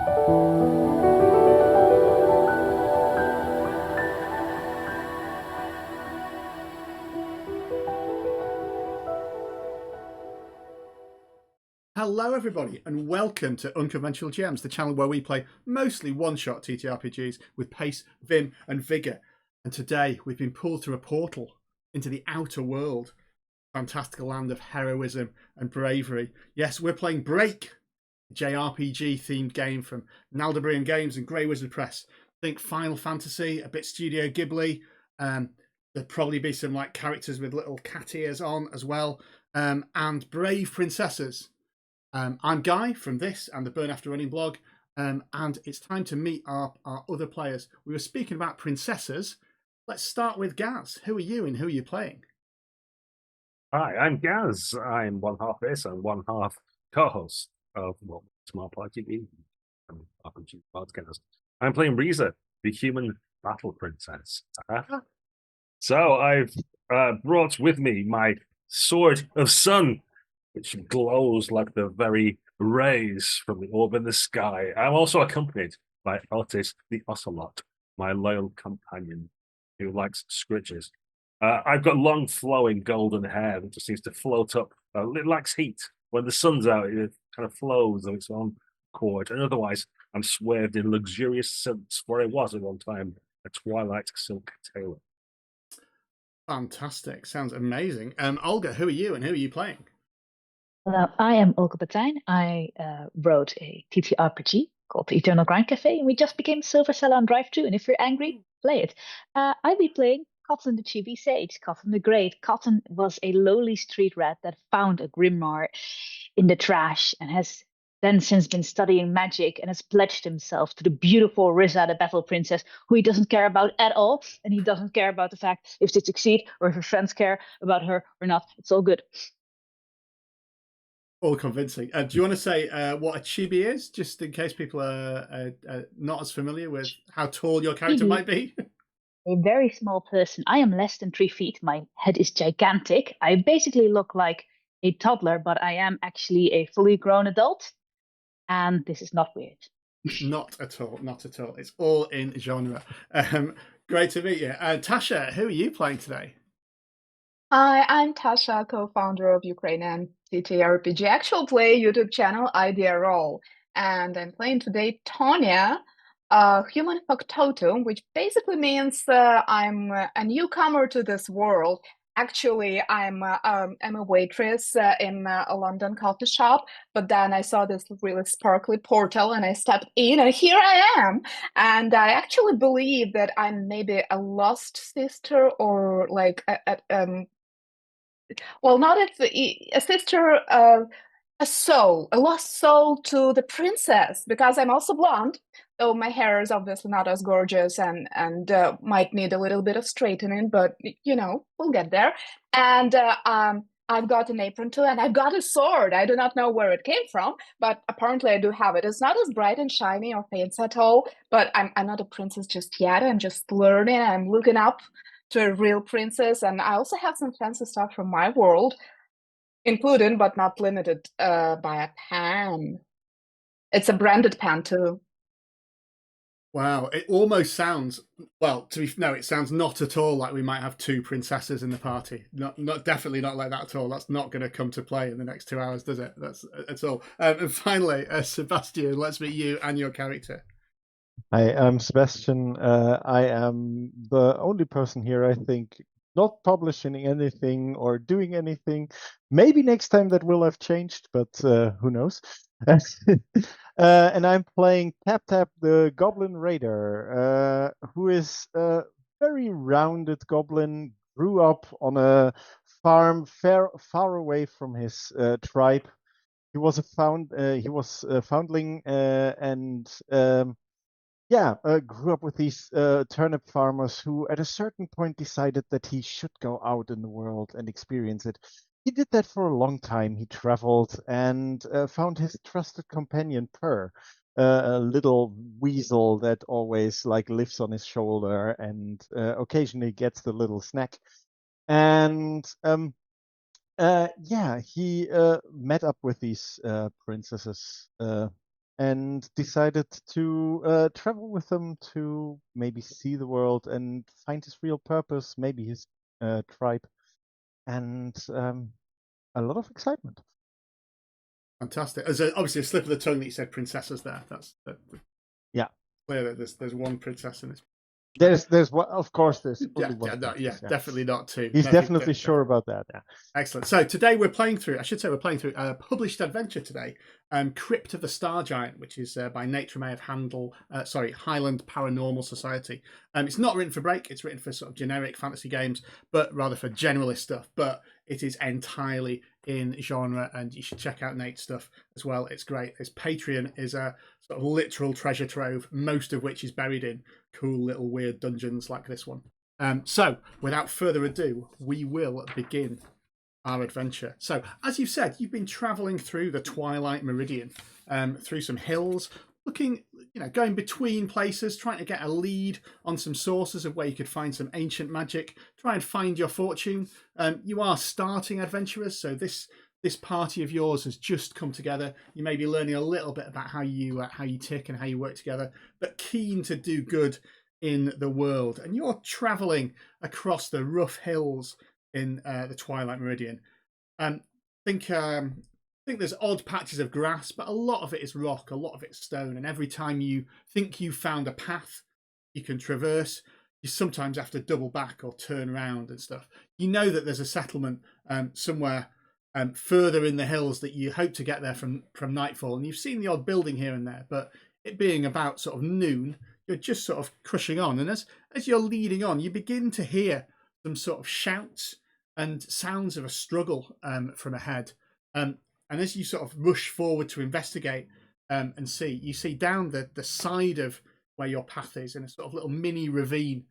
Hello everybody and welcome to Unconventional GMs, the channel where we play mostly one-shot ttrpgs with pace, vim and vigour. And today we've been pulled through a portal into the outer world, fantastical land of heroism and bravery. Yes, we're playing Break, a JRPG themed game from Naldobrian Games and Grey Wizard Press. Think Final Fantasy, a bit Studio Ghibli. There'll probably be some like characters with little cat ears on as well, and brave princesses. I'm Guy from this and the Burn After Running blog, and it's time to meet our other players. We were speaking about princesses. Let's start with Gaz. Who are you and who are you playing? Hi, I'm Gaz. I'm one half this and one half co-host of Smart Party RPG podcast. I'm playing Riza, the human battle princess. So I've brought with me my sword of sun, which glows like the very rays from the orb in the sky. I'm also accompanied by Otis the Ocelot, my loyal companion who likes scritches. I've got long flowing golden hair that just seems to float up. It lacks heat. When the sun's out, it kind of flows of its own accord. And otherwise, I'm swathed in luxurious silks, where I was at one time a twilight silk tailor. Fantastic. Sounds amazing. Olga, who are you and who are you playing? Hello, I am Olga Batijn. I wrote a ttrpg called The Eternal Grind Cafe, and we just became Silver Seller on Drive 2. And if you're angry, play it. I'll be playing Cotton the Chibi Sage, Cotton the Great. Cotton was a lowly street rat that found a grimoire in the trash and has then since been studying magic and has pledged himself to the beautiful Riza, the battle princess, who he doesn't care about at all. And he doesn't care about the fact if they succeed or if her friends care about her or not. It's all good. All convincing. Do you want to say what a chibi is, just in case people are not as familiar with how tall your character might be? A very small person. I am less than 3 feet. My head is gigantic. I basically look like a toddler, but I am actually a fully grown adult. And this is not weird. Not at all. Not at all. It's all in genre. Great to meet you. Tasha, who are you playing today? Hi, I'm Tasha, co-founder of Ukrainian ttrpg actual play YouTube channel Idea Roll, and I'm playing today Tonya, a human factotum, which basically means I'm a newcomer to this world. Actually, I'm a waitress in a London coffee shop, but then I saw this really sparkly portal and I stepped in and here I am. And I actually believe that I'm maybe a lost sister or like well, not a sister, a soul, a lost soul to the princess, because I'm also blonde, though my hair is obviously not as gorgeous and might need a little bit of straightening, but you know, we'll get there. And I've got an apron too, and I've got a sword. I do not know where it came from, but apparently I do have it. It's not as bright and shiny or fancy at all, but I'm not a princess just yet. I'm just learning. I'm looking up to a real princess, and I also have some fancy stuff from my world, including but not limited by a pan. It's a branded pan too. Wow, it almost sounds, well, it sounds not at all like we might have two princesses in the party. Not definitely not like that at all. That's not going to come to play in the next 2 hours, does it? That's all. And finally, Sebastian, let's meet you and your character. Hi, I'm Sebastian. I am the only person here, I think, not publishing anything or doing anything. Maybe next time that will have changed, but who knows? And I'm playing Tap Tap, the Goblin Raider, who is a very rounded goblin, grew up on a farm far away from his tribe. He was a foundling and grew up with these turnip farmers who at a certain point decided that he should go out in the world and experience it. He did that for a long time. He traveled and found his trusted companion, Per, a little weasel that always lives on his shoulder and occasionally gets the little snack. And he met up with these princesses and decided to travel with them to maybe see the world and find his real purpose, maybe his tribe, and a lot of excitement. Fantastic. There's obviously a slip of the tongue that you said princesses there. Yeah. Clear that there's one princess in this. There's one, of course, there's only one. Definitely not two. He's definitely sure about that. Yeah. Excellent. So today we're playing through a published adventure today, Crypt of the Star Giant, which is by Treme of Highland Paranormal Society. It's not written for Break, it's written for sort of generic fantasy games, but rather for generalist stuff. But it is entirely in genre, and you should check out Nate's stuff as well. It's great. His Patreon is a sort of literal treasure trove, most of which is buried in cool little weird dungeons like this one. So without further ado, we will begin our adventure. So as you've said, you've been traveling through the Twilight Meridian, through some hills, looking, going between places, trying to get a lead on some sources of where you could find some ancient magic, try and find your fortune. You are starting adventurers, so this party of yours has just come together. You may be learning a little bit about how you tick and how you work together, but keen to do good in the world. And you're traveling across the rough hills in the Twilight Meridian. I think there's odd patches of grass, but a lot of it is rock, a lot of it's stone. And every time you think you've found a path you can traverse, you sometimes have to double back or turn around and stuff. You know that there's a settlement somewhere further in the hills that you hope to get there from nightfall. And you've seen the odd building here and there, but it being about sort of noon, you're just sort of crushing on. And as you're leading on, you begin to hear some sort of shouts and sounds of a struggle from ahead. And as you sort of rush forward to investigate and see, you see down the side of where your path is, in a sort of little mini ravine,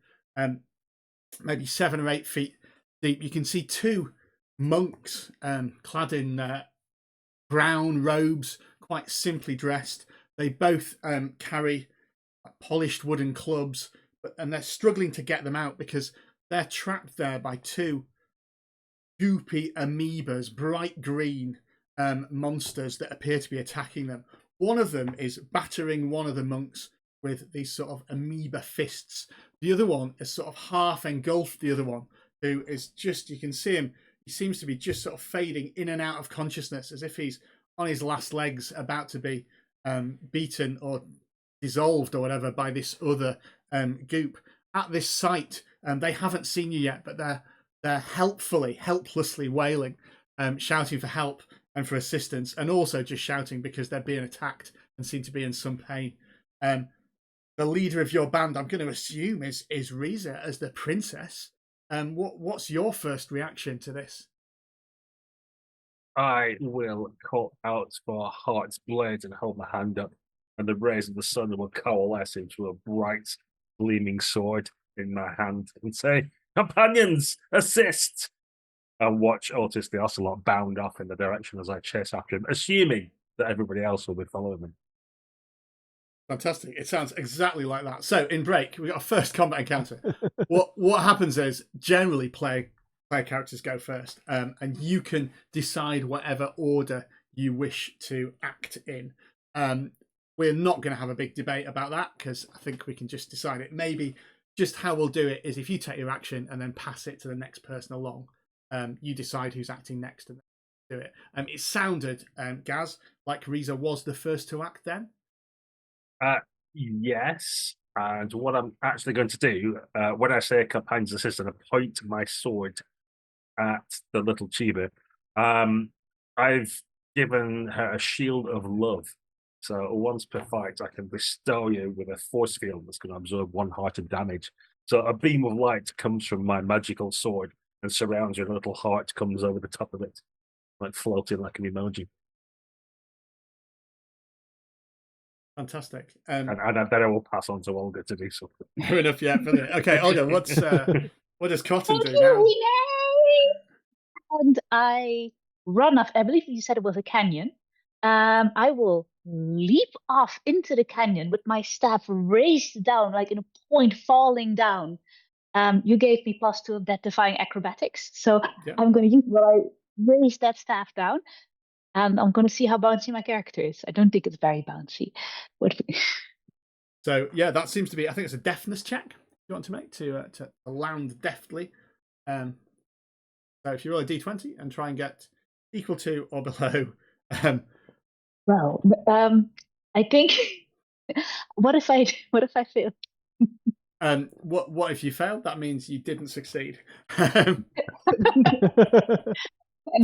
maybe 7 or 8 feet deep, you can see 2 monks clad in brown robes, quite simply dressed. They both carry polished wooden clubs, and they're struggling to get them out because they're trapped there by 2 goopy amoebas, bright green monsters that appear to be attacking them. One of them is battering one of the monks with these sort of amoeba fists. The other one is sort of half engulfed the other one, who is just, you can see him, he seems to be just sort of fading in and out of consciousness as if he's on his last legs, about to be beaten or dissolved or whatever by this other goop. At this site, they haven't seen you yet, but they're helplessly wailing, shouting for help and for assistance, and also just shouting because they're being attacked and seem to be in some pain. The leader of your band, I'm going to assume, is Riza as the princess. What's your first reaction to this? I will cut out for Heart's blade and hold my hand up, and the rays of the sun will coalesce into a bright, gleaming sword in my hand and say, "Companions, assist!" And watch Otis the Ocelot bound off in the direction as I chase after him, assuming that everybody else will be following me. Fantastic. It sounds exactly like that. So in Break, we got a first combat encounter. What happens is generally player characters go first, and you can decide whatever order you wish to act in. We're not going to have a big debate about that because I think we can just decide it. Maybe just how we'll do it is if you take your action and then pass it to the next person along, you decide who's acting next and do it. It sounded, Gaz, like Riza was the first to act then. Yes, and what I'm actually going to do, when I say companions assist, I point my sword at the little Chiba. I've given her a shield of love, so once per fight, I can bestow you with a force field that's going to absorb 1 heart of damage. So a beam of light comes from my magical sword and surrounds you, and a little heart comes over the top of it, like floating like an emoji. Fantastic. And then I will pass on to Olga to do something. Fair enough, yeah, brilliant. Okay, Olga, what does Cotton do now? And I run off, I believe you said it was a canyon. I will leap off into the canyon with my staff raised down, like in a point falling down. You gave me +2 of that defying acrobatics, so yep. I'm going to use while I raise that staff down. And I'm going to see how bouncy my character is. I don't think it's very bouncy. But So yeah, that seems to be. I think it's a deftness check you want to make to land deftly. So if you roll a d20 and try and get equal to or below. well, I think. What if I fail? What if you failed? That means you didn't succeed. And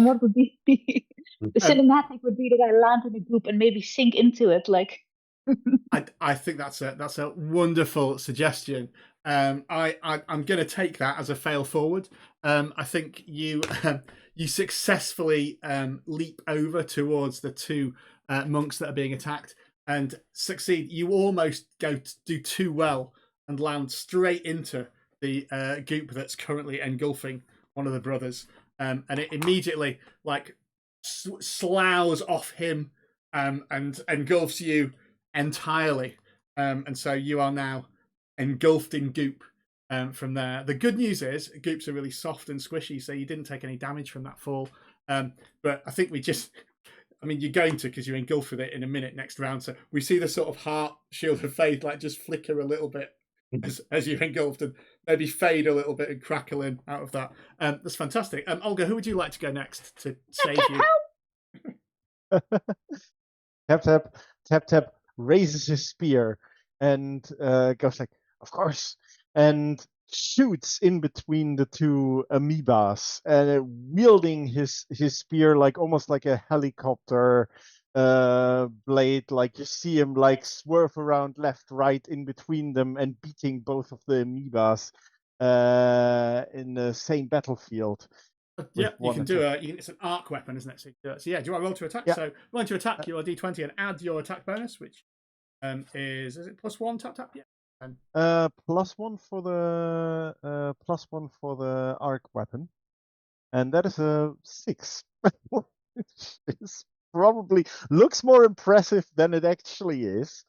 what would be the cinematic would be that I land in a group and maybe sink into it, like. I think that's a wonderful suggestion. I'm going to take that as a fail forward. I think you you successfully leap over towards the two monks that are being attacked and succeed. You almost do too well and land straight into the goop that's currently engulfing one of the brothers, and it immediately like sloughs off him and engulfs you entirely, and so you are now engulfed in goop from there. The good news is goops are really soft and squishy, so you didn't take any damage from that fall. But I think you're going to, because you're engulfed with it in a minute next round. So we see the sort of heart shield of faith like just flicker a little bit as you're engulfed and maybe fade a little bit and crackle in out of that. That's fantastic. Olga, who would you like to go next to save you? Tap raises his spear and goes like, of course, and shoots in between the two amoebas, wielding his spear like almost like a helicopter blade. Like you see him like swerve around left, right in between them and beating both of the amoebas in the same battlefield. Yeah, you can do it's an arc weapon, isn't it? So yeah, do you want to roll to attack? Yeah. So roll to attack your d20 and add your attack bonus, which is it +1 tap? Yeah. +1 for the arc weapon, and that is a 6. It probably looks more impressive than it actually is.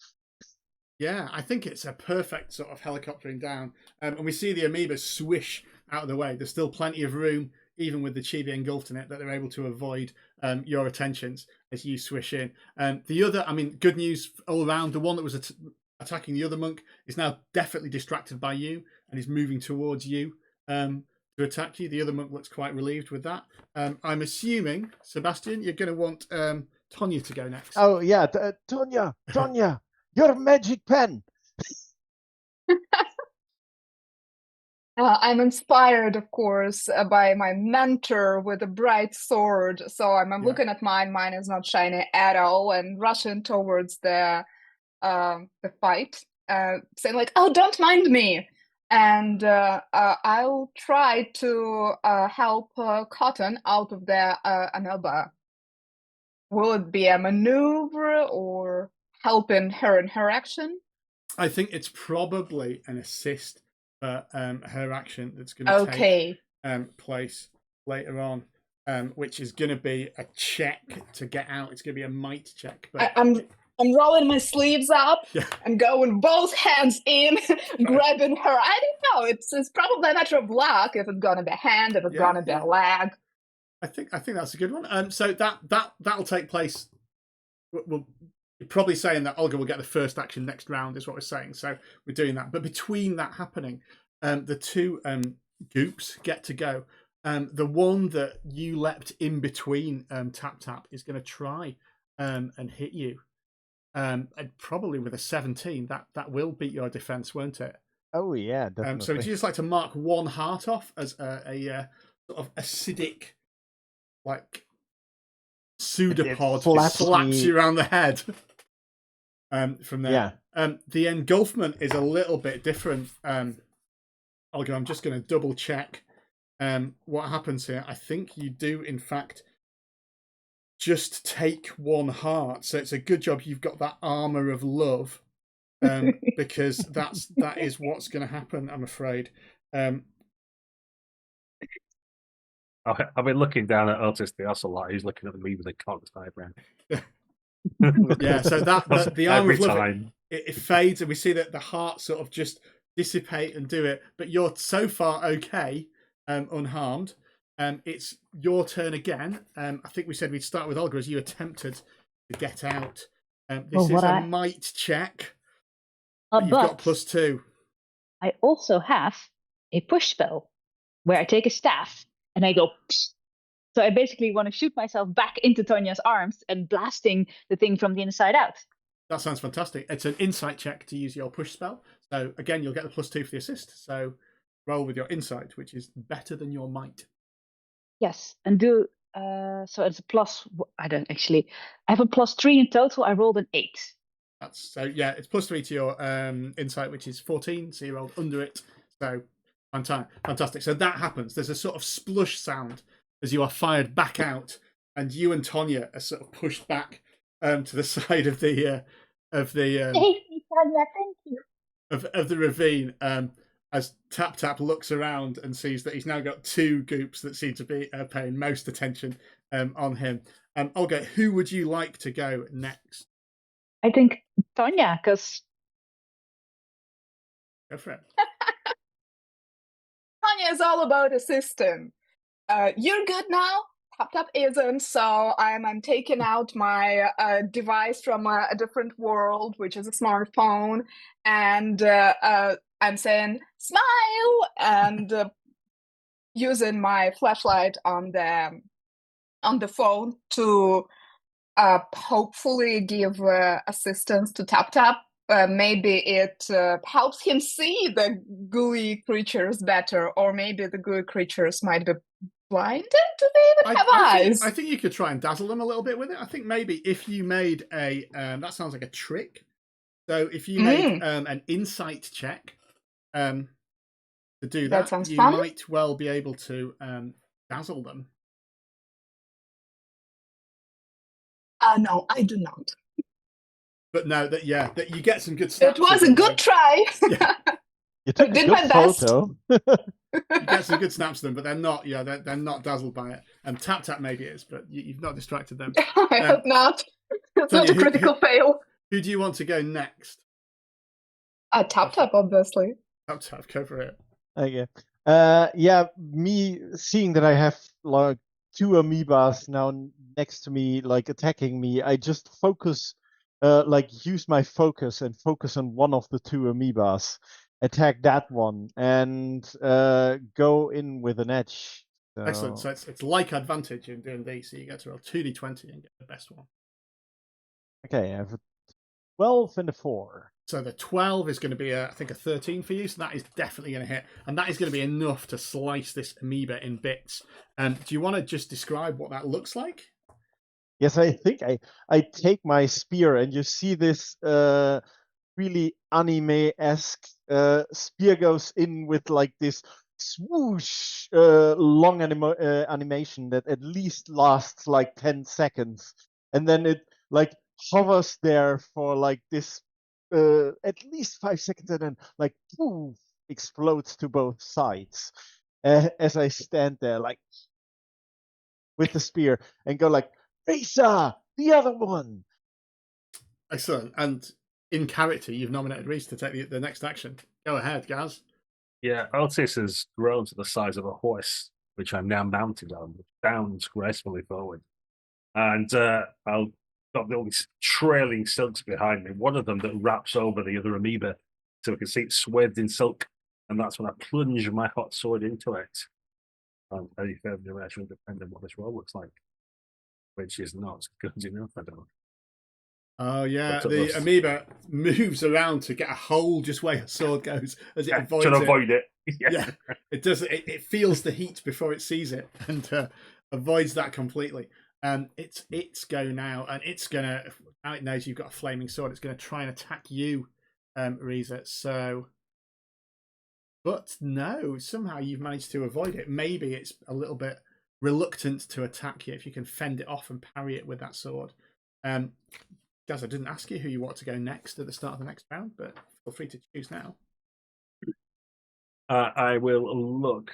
Yeah, I think it's a perfect sort of helicoptering down, and we see the amoeba swish out of the way. There's still plenty of room, even with the chibi engulfed in it, that they're able to avoid your attentions as you swish in. The other, good news all around. The one that was attacking the other monk is now definitely distracted by you and is moving towards you to attack you. The other monk looks quite relieved with that. I'm assuming, Sebastian, you're going to want Tonya to go next. Oh yeah, Tonya, your magic pen. I'm inspired, of course, by my mentor with a bright sword. So I'm looking at mine. Mine is not shiny at all, and rushing towards the fight, saying like, "Oh, don't mind me." And I'll try to help Cotton out of the amoeba. Will it be a maneuver or helping her in her action? I think it's probably an assist for her action that's going to take place later on, which is going to be a check to get out. It's going to be a might check. But I'm rolling my sleeves up and going both hands in, grabbing her. I don't know. It's probably a matter of luck if it's gonna be a hand, if it's gonna be a leg. I think that's a good one. So that'll take place. We're probably saying that Olga will get the first action next round is what we're saying. So we're doing that. But between that happening, the two goops get to go. The one that you leapt in between tap is going to try and hit you. And probably with a 17, that will beat your defense, won't it? Oh yeah, definitely. So would you just like to mark one heart off as a sort of acidic, like pseudopod slaps you around the head? From there, the engulfment is a little bit different. Olga, I'm just going to double check what happens here. I think you do, in fact, just take one heart. So it's a good job you've got that armor of love, because that is what's going to happen, I'm afraid. I've been looking down at Otis the Ocelot. He's looking at me with a cocked eyebrow. Yeah, so the armor of love, it fades, and we see that the heart sort of just dissipate and do it. But you're so far okay, unharmed. It's your turn again. I think we said we'd start with Olga as you attempted to get out. This is a might check. But you've got +2. I also have a push spell where I take a staff and I go. Psh! So I basically want to shoot myself back into Tonya's arms and blasting the thing from the inside out. That sounds fantastic. It's an insight check to use your push spell. So again, you'll get the +2 for the assist. So roll with your insight, which is better than your might. Yes, and do so it's a plus. I don't actually. I have a +3 in total. I rolled an 8. Yeah, it's +3 to your insight, which is 14. So you rolled under it. So fantastic. So that happens. There's a sort of splush sound as you are fired back out, and you and Tonya are sort of pushed back to the side of the Thank you, Tonya. Thank you. Of the ravine. As Tap looks around and sees that he's now got 2 goops that seem to be paying most attention on him. Olga, who would you like to go next? I think Tonya, because... Go for it. Tonya is all about a system. You're good now? Tap isn't, so I'm taking out my device from a different world, which is a smartphone, and I'm saying smile and using my flashlight on the phone to hopefully give assistance to Tap. Maybe it helps him see the gooey creatures better, or maybe the gooey creatures might be blinded? Do they even have eyes? I think you could try and dazzle them a little bit with it. I think maybe if you made a that sounds like a trick. So if you made an insight check to do that sounds you fun. might well be able to dazzle them. No, I do not. But no, that you get some good snaps. It was a good try. Yeah. You took a did good my best. photo. You get some good snaps of them, but they're not. Yeah, they're not dazzled by it. And Tap maybe is, but you've not distracted them. I hope not. It's Tonya, not a critical fail. Who do you want to go next? Tap, obviously. Tap, go for it. Okay. Yeah, me seeing that I have like 2 amoebas now next to me, like attacking me, I just focus, use my focus and focus on one of the 2 amoebas, attack that one, and go in with an edge. So... Excellent. So it's like advantage in D&D, so you get to roll 2d20 and get the best one. Okay, I have a 12 and a 4. So the 12 is going to be, I think, a 13 for you. So that is definitely going to hit. And that is going to be enough to slice this amoeba in bits. Do you want to just describe what that looks like? Yes, I think I take my spear, and you see this really anime-esque spear goes in with like this swoosh long animation that at least lasts like 10 seconds. And then it like hovers there for like this at least 5 seconds, and then like poof, explodes to both sides as I stand there like with the spear and go like, Risa, the other one. Excellent. And in character, you've nominated Reese to take the next action. Go ahead, Gaz. Yeah, Otis has grown to the size of a horse, which I'm now mounted on, which bounds gracefully forward. And I'll got all these trailing silks behind me, one of them that wraps over the other amoeba, so we can see it swathed in silk. And that's when I plunge my hot sword into it. Any further direction depending on what this roll looks like, which is not good enough, I don't know. Oh, yeah. The amoeba moves around to get a hold just where your sword goes as it avoids it. Avoid it. Yeah, it does. It feels the heat before it sees it and avoids that completely. It's go now, and it's gonna. Now it knows you've got a flaming sword. It's gonna try and attack you, Risa. So, but no, somehow you've managed to avoid it. Maybe it's a little bit reluctant to attack you if you can fend it off and parry it with that sword. Guys, I didn't ask you who you want to go next at the start of the next round, but feel free to choose now. I will look.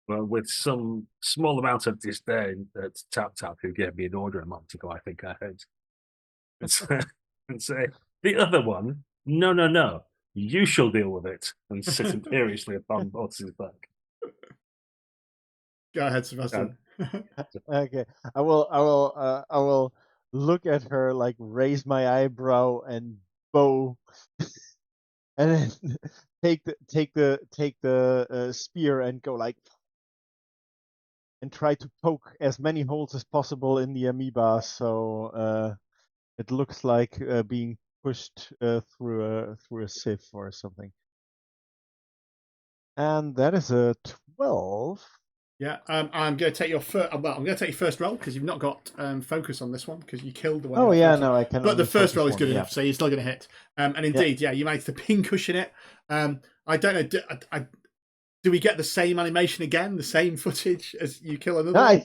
Well, with some small amount of disdain at Tap, who gave me an order a month ago, I think I heard. And say, the other one, no, you shall deal with it, and sit imperiously upon Otis's back. Go ahead, Sebastian. Okay, I will look at her, like raise my eyebrow and bow, and then take the spear and go like, and try to poke as many holes as possible in the amoeba, so it looks like being pushed through a sieve or something. And that is a 12. Yeah, I'm going to take your first. Well, I'm going to take your first roll because you've not got focus on this one because you killed the one. Oh you yeah, focus on. no, I can. But the only first focus roll is one, good yeah. enough, so you're still going to hit. And indeed, yeah, you managed to pincushion it. I don't know. Do we get the same animation again, the same footage as you kill another? No, one? I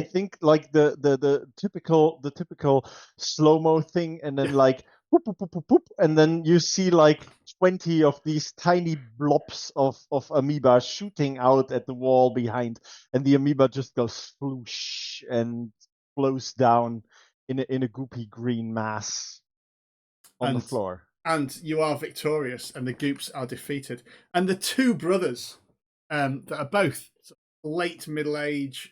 think like the typical slow-mo thing, and then like boop, boop, boop, boop, boop, and then you see like 20 of these tiny blobs of amoeba shooting out at the wall behind, and the amoeba just goes floosh and flows down in a goopy green mass on the floor. And you are victorious, and the goops are defeated. And the two brothers that are both late middle age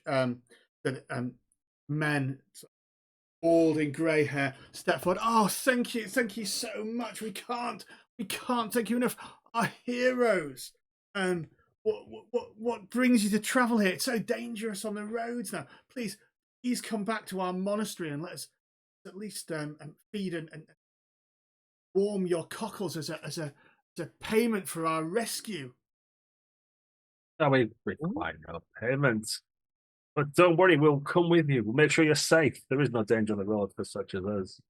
men, balding grey hair, step forward. Oh, thank you so much. We can't thank you enough. Our heroes. What brings you to travel here? It's so dangerous on the roads now. Please come back to our monastery and let us at least feed and warm your cockles as a payment for our rescue. No, we require no payment. But don't worry, we'll come with you. We'll make sure you're safe. There is no danger on the road for such as us.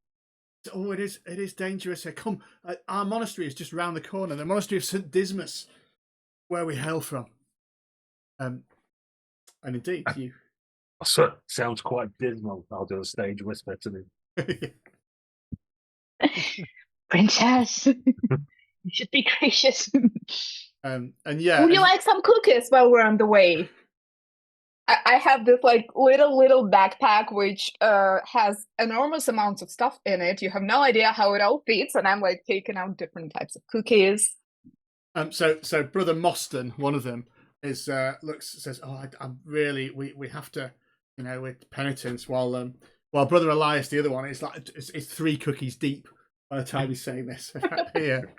Oh, it is dangerous here. Come, our monastery is just round the corner. The monastery of St Dismas, where we hail from. And indeed, you. So, sounds quite dismal. I'll do a stage whisper to me. Princess, you should be gracious. And yeah. Would you like some cookies while we're on the way? I have this like little backpack which has enormous amounts of stuff in it. You have no idea how it all fits, and I'm like taking out different types of cookies. So Brother Moston, one of them, says, "Oh, I'm really we have to, with penitence." While Brother Elias, the other one, is like it's 3 cookies deep by the time he's saying this here.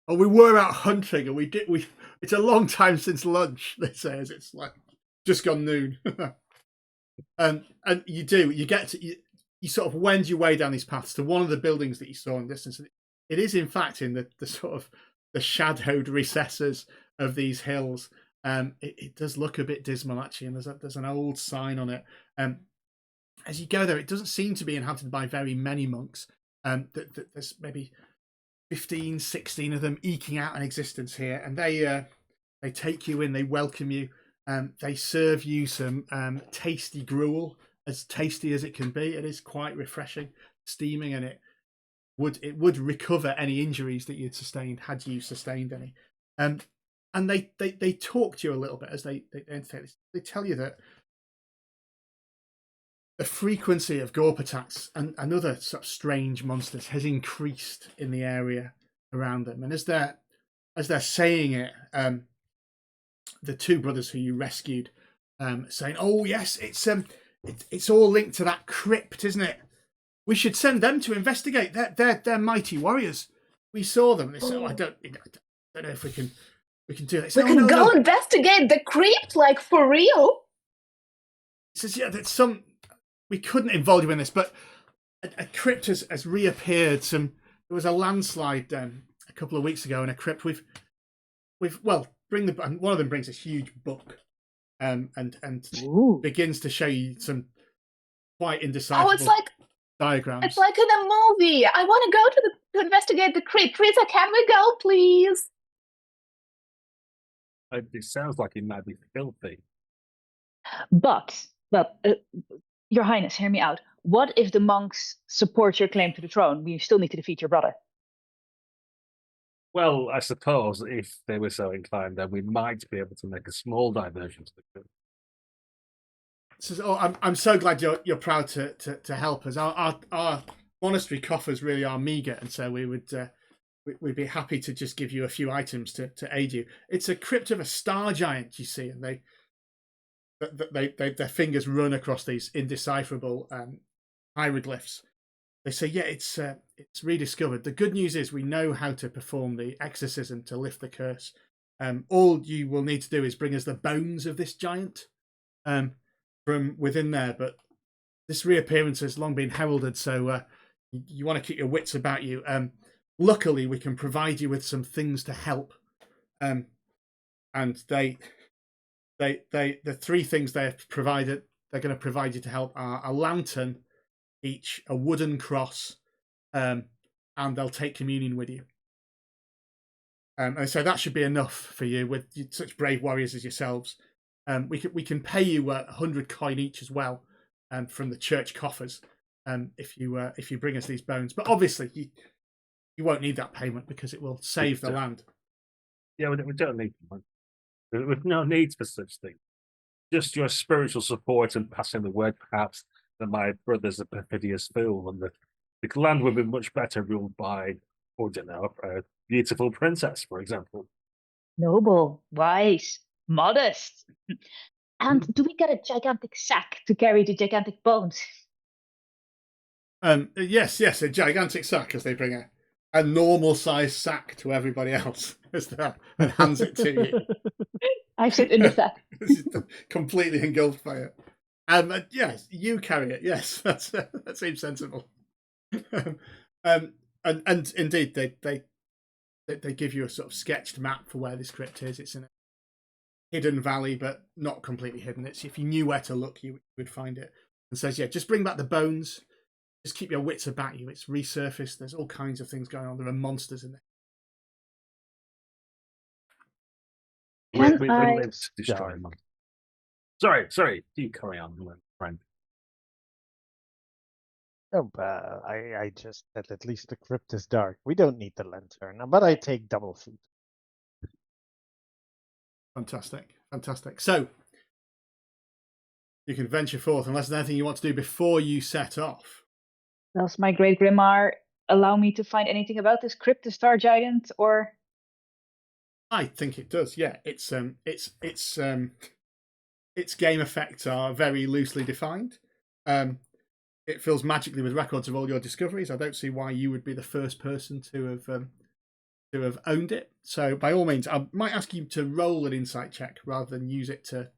Oh, we were out hunting, and we. It's a long time since lunch. They say, as it's like just gone noon. And you get to you sort of wend your way down these paths to one of the buildings that you saw in the distance. It is in fact in the sort of the shadowed recesses of these hills. It does look a bit dismal actually, and there's an old sign on it. As you go there, it doesn't seem to be inhabited by very many monks. There's maybe 15, 16 of them eking out an existence here, and they take you in, they welcome you, they serve you some tasty gruel, as tasty as it can be. It is quite refreshing, steaming, and it would recover any injuries that you'd sustained had you sustained any. And they talk to you a little bit as they entertain this. They tell you that the frequency of gorp attacks and other sort of strange monsters has increased in the area around them. And as they're saying it, the two brothers who you rescued saying, "Oh yes, it's all linked to that crypt, isn't it? We should send them to investigate. They're mighty warriors. We saw them." They say, "Oh, I don't know if we can do that." We can go investigate the crypt, like for real. He says, "Yeah, that's some. We couldn't involve you in this, but a crypt has reappeared. There was a landslide a couple of weeks ago in a crypt. We've one of them brings this huge book, and begins to show you some quite indecipherable diagrams. It's like in a movie. I want to go to investigate the crypt. Teresa, can we go, please? It sounds like it might be filthy. But Your Highness, hear me out. What if the monks support your claim to the throne? We still need to defeat your brother. Well, I suppose if they were so inclined, then we might be able to make a small diversion to the group. Says, "Oh, I'm so glad you're proud to help us. Our monastery coffers really are meagre, and so we would we'd be happy to just give you a few items to aid you. It's a crypt of a star giant, you see, and their fingers run across these indecipherable hieroglyphs. They say, yeah, it's rediscovered. The good news is we know how to perform the exorcism to lift the curse. All you will need to do is bring us the bones of this giant from within there. But this reappearance has long been heralded, so you want to keep your wits about you. Luckily, we can provide you with some things to help. And the three things they're going to provide you to help are a lantern, each a wooden cross, and they'll take communion with you. And so that should be enough for you with such brave warriors as yourselves. We can pay you 100 coin each as well, from the church coffers, if you bring us these bones. But obviously you won't need that payment because it will save the land. Yeah, we don't need money. We've no need for such things. Just your spiritual support and passing the word, perhaps, that my brother's a perfidious fool, and the land would be much better ruled by, or don't know, a beautiful princess, for example. Noble, wise, modest. And do we get a gigantic sack to carry the gigantic bones? Yes, a gigantic sack, as they bring a normal sized sack to everybody else and hands it to you. I sit in the sack. Completely engulfed by it. Yes, you carry it. Yes, that seems sensible. And indeed, they give you a sort of sketched map for where this crypt is. It's in a hidden valley, but not completely hidden. It's, if you knew where to look, you would find it. And says, yeah, just bring back the bones. Just keep your wits about you. It's resurfaced. There's all kinds of things going on. There are monsters in there. We live to destroy them. Sorry. You carry on, friend. Oh, I just said at least the crypt is dark. We don't need the lantern, but I take double food. Fantastic. So you can venture forth unless there's anything you want to do before you set off. Does my great grimoire allow me to find anything about this crypt, the star giant, or? I think it does. Yeah, its game effects are very loosely defined. It fills magically with records of all your discoveries. I don't see why you would be the first person to have owned it. So by all means, I might ask you to roll an insight check rather than use it to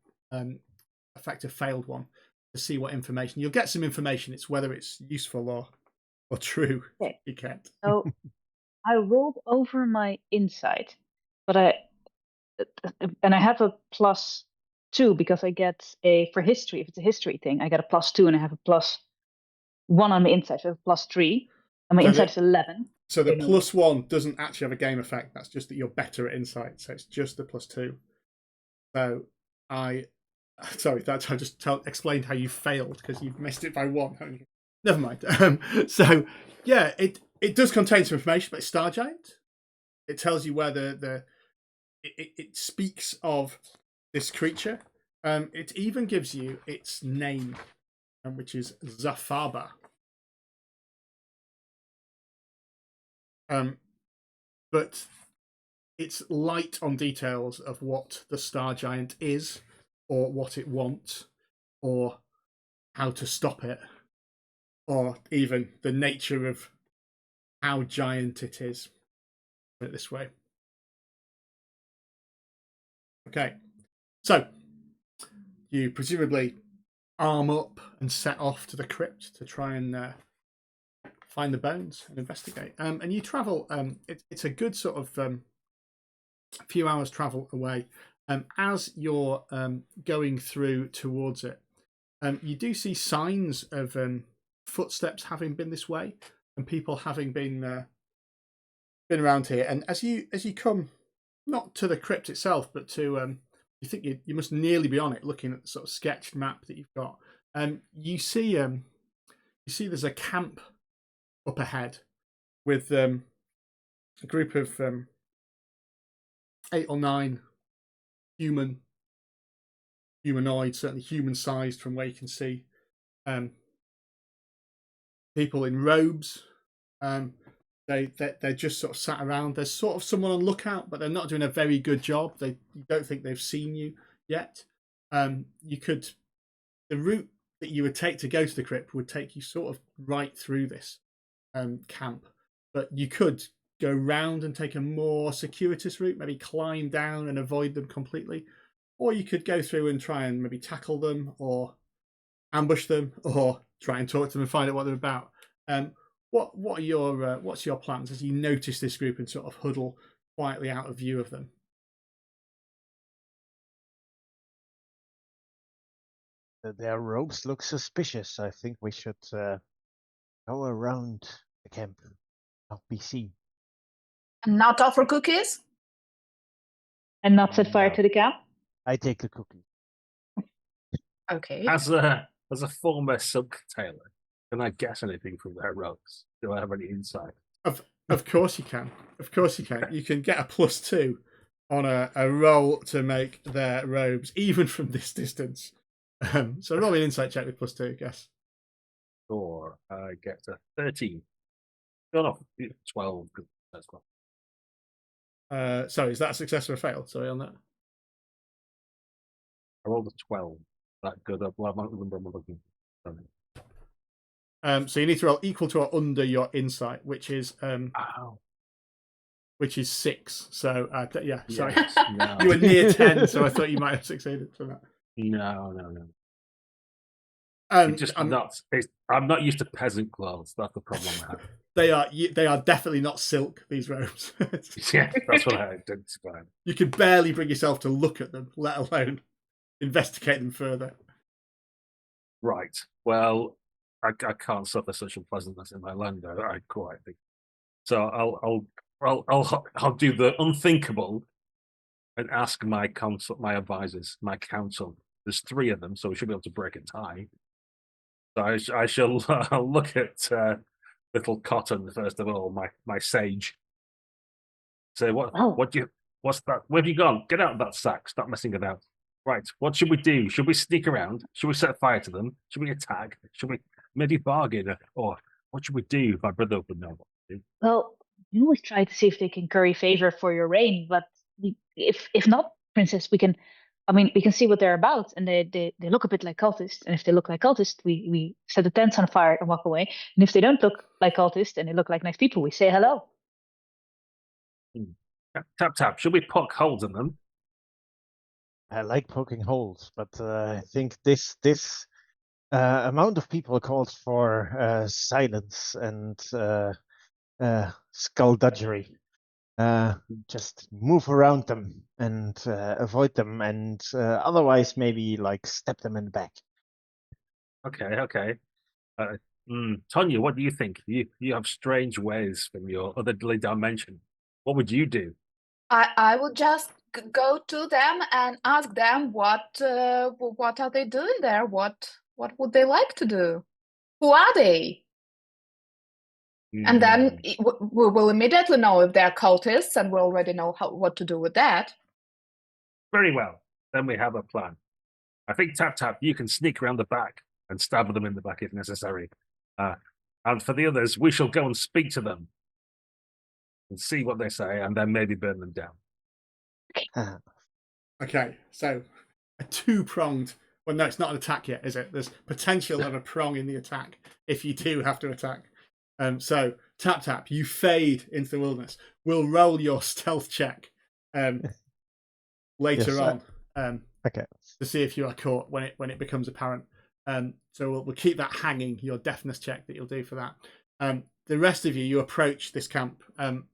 affect a failed one, to see what information you'll get. Some information. It's whether it's useful or true. Okay. You can't. So I rolled over my insight, but I have a +2 because I get for history. If it's a history thing, I get a +2 and I have a +1 on my insight. So I have a +3, and my insight is 11. So the +1 doesn't actually have a game effect. That's just that you're better at insight. So it's just the +2. So I just explained how you failed because you've missed it by 1. Never mind. So yeah, it does contain some information about Star Giant. It tells you where it speaks of this creature. It even gives you its name, which is Zafaba. But it's light on details of what the Star Giant is, or what it wants, or how to stop it, or even the nature of how giant it is. Put it this way. Okay, so you presumably arm up and set off to the crypt to try and find the bones and investigate. And you travel. It's a good sort of few hours travel away. As you're going through towards it, you do see signs of footsteps having been this way and people having been around here. And as you come, not to the crypt itself, but to you think you must nearly be on it, looking at the sort of sketched map that you've got. You see there's a camp up ahead with a group of 8 or 9 humanoids, certainly human-sized from where you can see, people in robes, They're just sort of sat around. There's sort of someone on lookout, but they're not doing a very good job. You don't think they've seen you yet. The route that you would take to go to the crypt would take you sort of right through this camp, but you could go round and take a more circuitous route, maybe climb down and avoid them completely, or you could go through and try and maybe tackle them or ambush them or try and talk to them and find out what they're about. What are your what's your plans as you notice this group and sort of huddle quietly out of view of them? Their robes look suspicious. I think we should go around the camp, not be seen. And not offer cookies? And not set fire No. to the camp? I take the cookie. Okay. As a former silk tailor, can I guess anything from their robes? Do I have any insight? Of course you can. Of course you can. You can get a +2 on a roll to make their robes, even from this distance. So roll me an insight check with +2, I guess. Or I get a 13. No, 12. That's well. Sorry, is that a success or a fail? Sorry on that. I rolled a 12. That good. Well, I don't remember what I'm looking for. So you need to roll equal to or under your insight, which is Ow. 6. So yeah, sorry. Yes, no. You were near 10, so I thought you might have succeeded for that. No. I'm not used to peasant clothes. That's the problem I have. They are definitely not silk, these robes. Yeah, that's what I identified. You can barely bring yourself to look at them, let alone investigate them further. Right. Well, I can't suffer such unpleasantness in my land. I quite think. So I'll do the unthinkable and ask my advisors, my council. There's 3 of them, so we should be able to break a tie. So I shall look at little Cotton first of all, my sage. Say what's that? Where have you gone? Get out of that sack. Stop messing about. Right. What should we do? Should we sneak around? Should we set fire to them? Should we attack? Should we maybe bargain? Or what should we do? My brother would know what to do. Well, you always try to see if they can curry favor for your reign, but if not, Princess, we can see what they're about, and they look a bit like cultists. And if they look like cultists, we set the tents on fire and walk away. And if they don't look like cultists and they look like nice people, we say hello. Tap. Should we poke holes in them? I like poking holes, but I think this amount of people calls for silence and skullduggery. Just move around them and avoid them, and otherwise maybe like step them in the back. Okay. Tonya, what do you think? You have strange ways from your otherly dimension. What would you do? I would just go to them and ask them what are they doing there? What would they like to do? Who are they? And then we will immediately know if they're cultists, and we already know what to do with that. Very well. Then we have a plan. I think Tap, you can sneak around the back and stab them in the back if necessary. And for the others, we shall go and speak to them and see what they say, and then maybe burn them down. Okay, so a 2-pronged. Well, no, it's not an attack yet, is it? There's potential of a prong in the attack if you do have to attack. So Tap, you fade into the wilderness. We'll roll your stealth check later on. Okay. To see if you are caught when it becomes apparent. So we'll keep that hanging. Your deafness check that you'll do for that. The rest of you approach this camp, and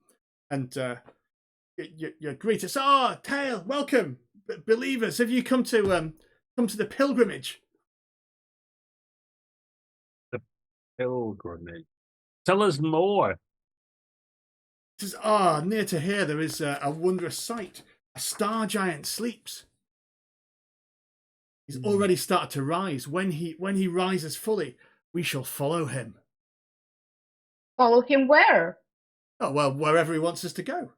you're greeted. Tail, welcome, believers. Have you come to the pilgrimage? The pilgrimage. Tell us more. It says, near to here there is a wondrous sight. A star giant sleeps. He's already started to rise. When he rises fully, we shall follow him. Follow him where? Oh, well, wherever he wants us to go.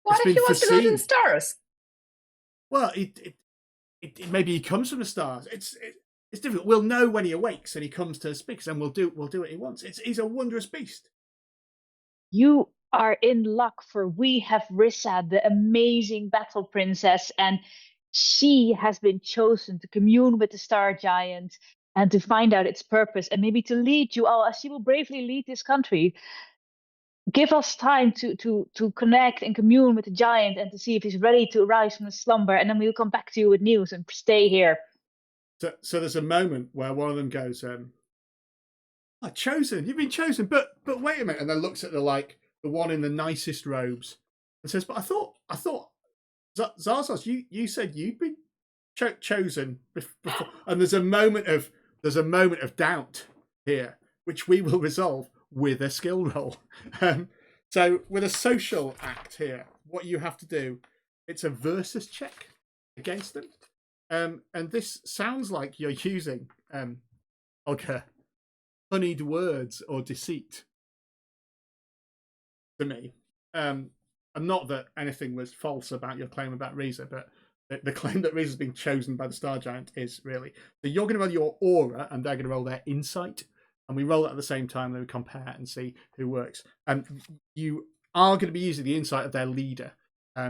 What if he wants to go to the stars? Well, maybe he comes from the stars. It's difficult. We'll know when he awakes and he comes to speak, and we'll do what he wants. He's a wondrous beast. you are in luck, for we have Rissa, the amazing battle princess, and she has been chosen to commune with the star giant and to find out its purpose and maybe to lead you all as she will bravely lead this country. Give us time to connect and commune with the giant and to see if he's ready to arise from his slumber, and then we'll come back to you with news and stay here. So there's a moment where one of them goes, chosen, you've been chosen, but wait a minute, and then looks at the one in the nicest robes and says, but I thought Zarzas, you said you'd been chosen before. And there's a moment of doubt here, which we will resolve with a skill roll. So with a social act here, what you have to do, it's a versus check against them. And this sounds like you're using Olga, honeyed words or deceit to me. And not that anything was false about your claim about Reza, but the claim that Reza's been chosen by the Star Giant is really. So you're going to roll your aura, and they're going to roll their insight, and we roll it at the same time. Then we compare and see who works. And you are going to be using the insight of their leader,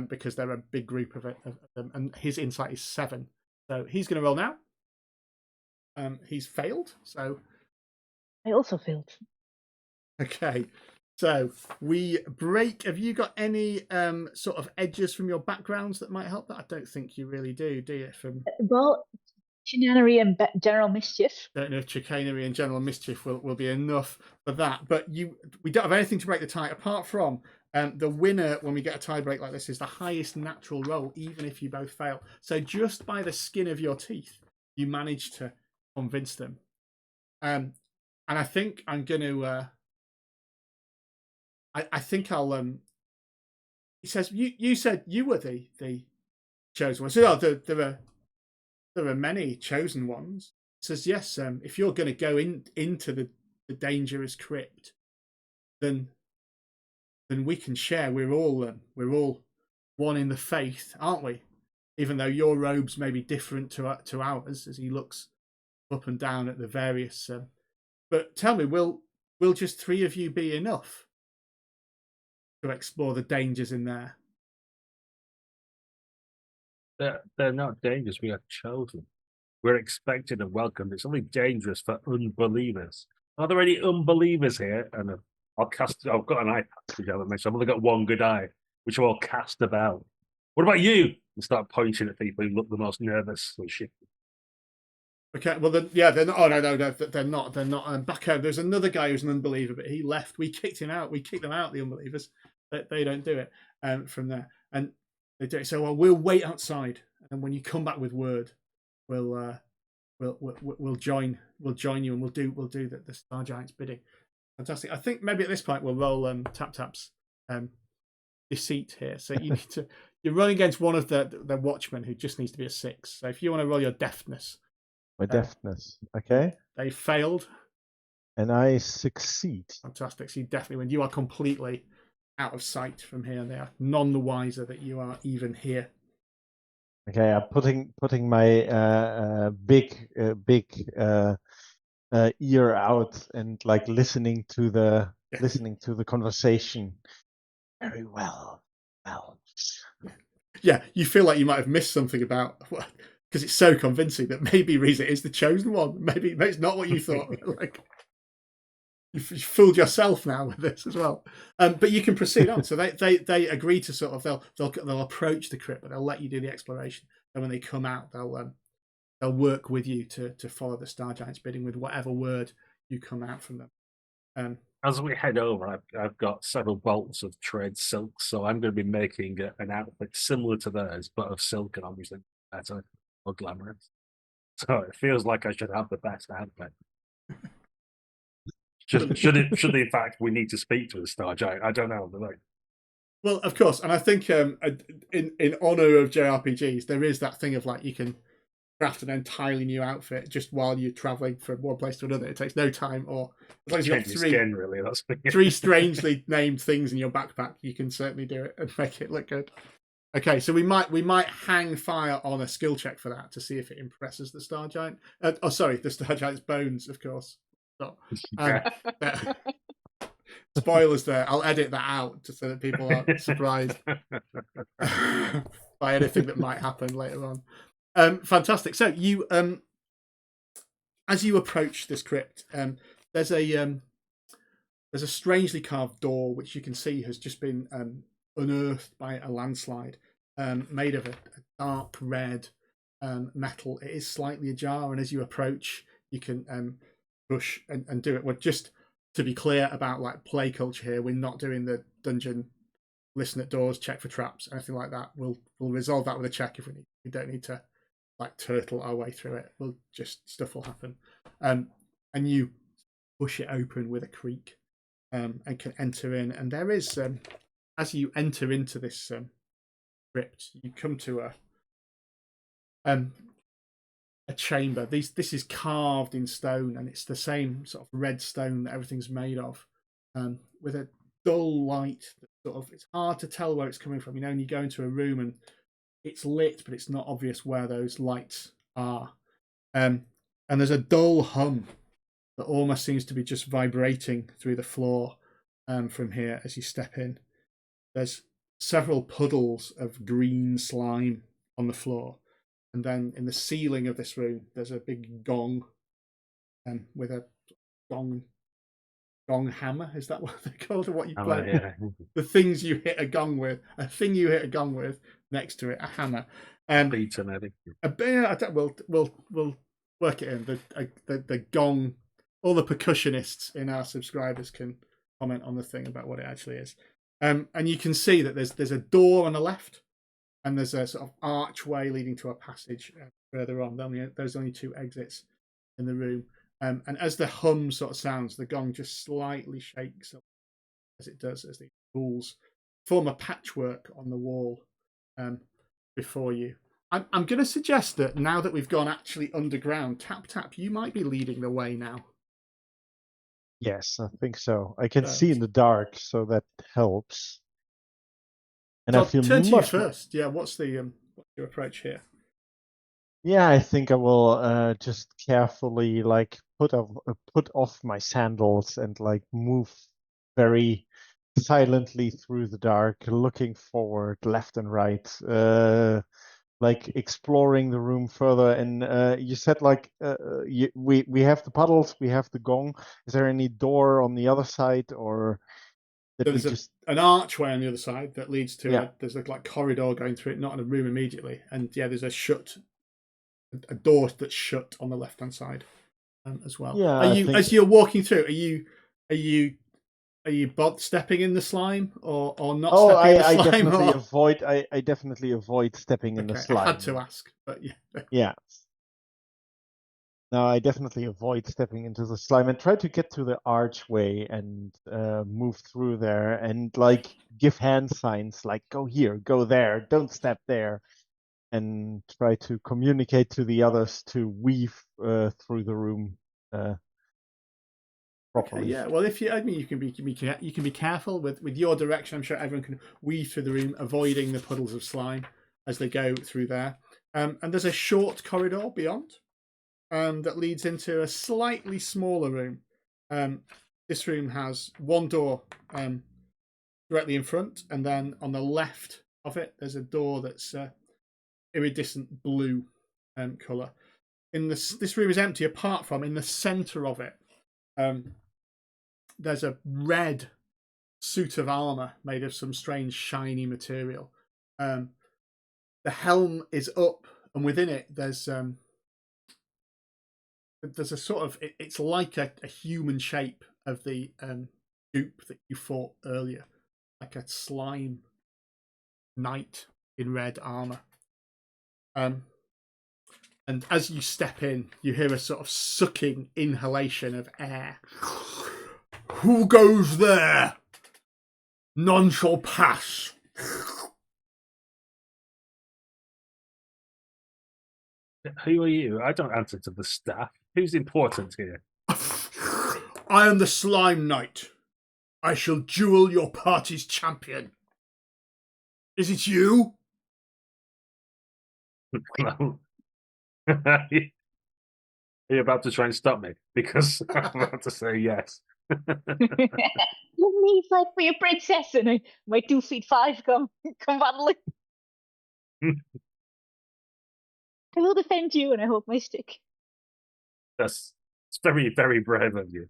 because they're a big group of them, and his insight is 7. So he's going to roll now. He's failed. So I also failed. okay. So we break. Have you got any sort of edges from your backgrounds that might help that? I don't think you really do you? Well, chicanery and general mischief. Don't know if chicanery and general mischief will be enough for that. But we don't have anything to break the tie apart from the winner when we get a tie break like this is the highest natural roll, even if you both fail. So just by the skin of your teeth, you manage to convince them. And I think I'm going to. I think I'll. He says, "You said you were the chosen one." So there are many chosen ones. He says, "Yes. If you're going to go into the dangerous crypt, then we can share. We're all one in the faith, aren't we? Even though your robes may be different to ours." As he looks up and down at the various. But tell me, will just 3 of you be enough to explore the dangers in there? They're not dangerous. We are chosen. We're expected and welcomed. It's only dangerous for unbelievers. Are there any unbelievers here? And I've got an eye patch, which I haven't mentioned. I've only got one good eye, which I'll cast about. What about you? And start pointing at people who look the most nervous and shit. Okay, well, they're not. Oh no, they're not. They're not. Back home, there's another guy who's an unbeliever, but he left. We kicked him out. We kicked them out. The unbelievers. They don't do it from there, and they do it. So we'll wait outside, and when you come back with word, we'll join you, and we'll do the Star Giant's bidding. Fantastic. I think maybe at this point we'll roll Tap's deceit here. So you need to. You're running against one of the watchmen who just needs to be a 6. So if you want to roll your deftness. My deftness. Okay. They failed. And I succeed. Fantastic. So you definitely win. You are completely out of sight from here. They are none the wiser that you are even here. Okay, I'm putting my big ear out and like listening to the conversation. Very well. Yeah, you feel like you might have missed something about because it's so convincing that maybe Reza is the chosen one. Maybe it's not what you thought. Like you fooled yourself now with this as well. But you can proceed on. So they agree to sort of they'll approach the crypt, but they'll let you do the exploration. And when they come out, they'll work with you to follow the Star Giant's bidding with whatever word you come out from them. As we head over, I've got several bolts of trade silk, so I'm going to be making an outfit similar to theirs, but of silk and obviously better, more glamorous. So it feels like I should have the best outfit. Should in fact we need to speak to the Star Giant? I don't know. Well, of course, and I think in honor of JRPGs, there is that thing of like you can craft an entirely new outfit just while you're traveling from one place to another. It takes no time, or as long as you've got 3 strangely named things in your backpack, you can certainly do it and make it look good. Okay, so we might hang fire on a skill check for that to see if it impresses the Star Giant. The Star Giant's bones, of course. So, Spoilers there. I'll edit that out just so that people aren't surprised by anything that might happen later on. Fantastic. So you, as you approach this crypt, there's a strangely carved door which you can see has just been unearthed by a landslide, made of a dark red metal. It is slightly ajar, and as you approach, you can push and do it. Well, just to be clear about like play culture here, we're not doing the dungeon listen at doors, check for traps, anything like that. We'll resolve that with a check if we need. We don't need to like turtle our way through it. We'll just stuff will happen, and you push it open with a creak, and can enter in. And there is, as you enter into this crypt, you come to a chamber. This is carved in stone, and it's the same sort of red stone that everything's made of, with a dull light. That sort of, it's hard to tell where it's coming from. You know, when you go into a room and it's lit, but it's not obvious where those lights are. And there's a dull hum that almost seems to be just vibrating through the floor from here as you step in. There's several puddles of green slime on the floor. And then in the ceiling of this room, there's a big gong with a gong hammer. Is that what they're called, or what you play? Yeah. The things you hit a gong with. A thing you hit a gong with. Next to it, a hammer. Beaten, I think. We'll work it in. The gong. All the percussionists in our subscribers can comment on the thing about what it actually is. And you can see that there's a door on the left. And there's a sort of archway leading to a passage further on. There's only two exits in the room. And as the hum sort of sounds, the gong just slightly shakes as it does, as the rules form a patchwork on the wall before you. I'm going to suggest that now that we've gone actually underground, Tap, you might be leading the way now. Yes, I think so. I can see in the dark, so that helps. And I'll I feel turn to you much first. Yeah, what's your approach here? Yeah, I think I will just carefully like put off my sandals and like move very silently through the dark, looking forward, left and right, like exploring the room further. And you said like we have the puddles, we have the gong. Is there any door on the other side, or that we There's an archway on the other side that leads to there's like corridor going through it, not in a room immediately. And yeah, there's a door that's shut on the left hand side as well. Yeah, as you're walking through, are you stepping in the slime or not stepping in the slime? I definitely avoid stepping in the slime. I had to ask, but yeah. Yeah. No, I definitely avoid stepping into the slime and try to get to the archway and move through there and like give hand signs like go here, go there, don't step there, and try to communicate to the others to weave through the room properly. Okay, yeah, well, you can be careful with your direction. I'm sure everyone can weave through the room, avoiding the puddles of slime as they go through there. And there's a short corridor beyond. That leads into a slightly smaller room. This room has one door directly in front, and then on the left of it, there's a door that's iridescent blue colour. This room is empty, apart from in the centre of it, there's a red suit of armour made of some strange shiny material. The helm is up, and within it there's a sort of it's like a human shape of the goop that you fought earlier, like a slime knight in red armor. And as you step in, you hear a sort of sucking inhalation of air. Who goes there? None shall pass. Who are you? I don't answer to the staff. Who's important here? I am the Slime Knight. I shall duel your party's champion. Is it you? No. Are you about to try and stop me? Because I'm about to say yes. You need fight for your princess, and my 2 feet 5 come waddling. I will defend you, and I hold my stick. It's very, very brave of you.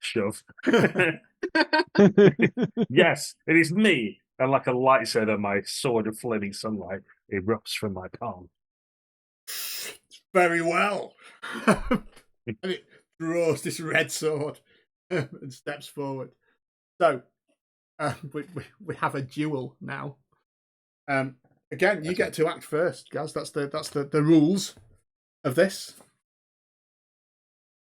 Shove. Yes, it is me. And like a lightsaber, my sword of flaming sunlight erupts from my palm. Very well. And it draws this red sword and steps forward. So we have a duel now. Again, you get to act first, guys. That's the rules of this.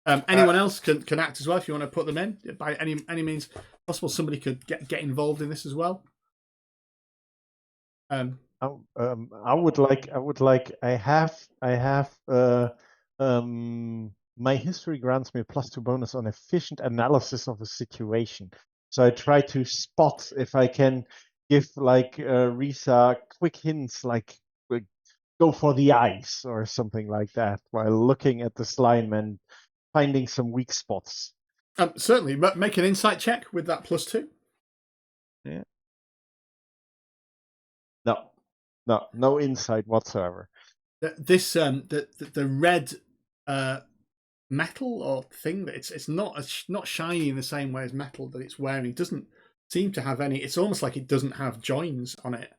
Anyone else can act as well if you want to put them in by any means possible. Somebody could get involved in this as well. I would like. My history grants me a +2 bonus on efficient analysis of a situation. So I try to spot if I can give Risa quick hints, like go for the eyes or something like that, while looking at the slime and finding some weak spots. Certainly, make an insight check with that +2. Yeah. No insight whatsoever. This the red metal or thing that it's not shiny in the same way as metal that it's wearing. Doesn't seem to have any. It's almost like it doesn't have joins on it,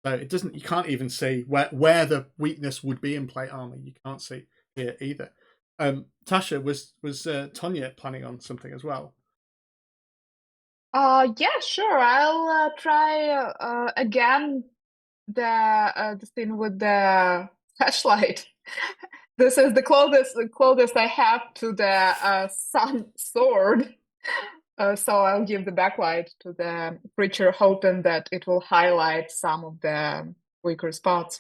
so it doesn't. You can't even see where the weakness would be in plate armor. You can't see here either. Tasha, was Tonya planning on something as well? Yeah, sure. I'll try again the thing with the flashlight. This is the closest I have to the sun sword. So I'll give the backlight to the creature, hoping that it will highlight some of the weaker spots.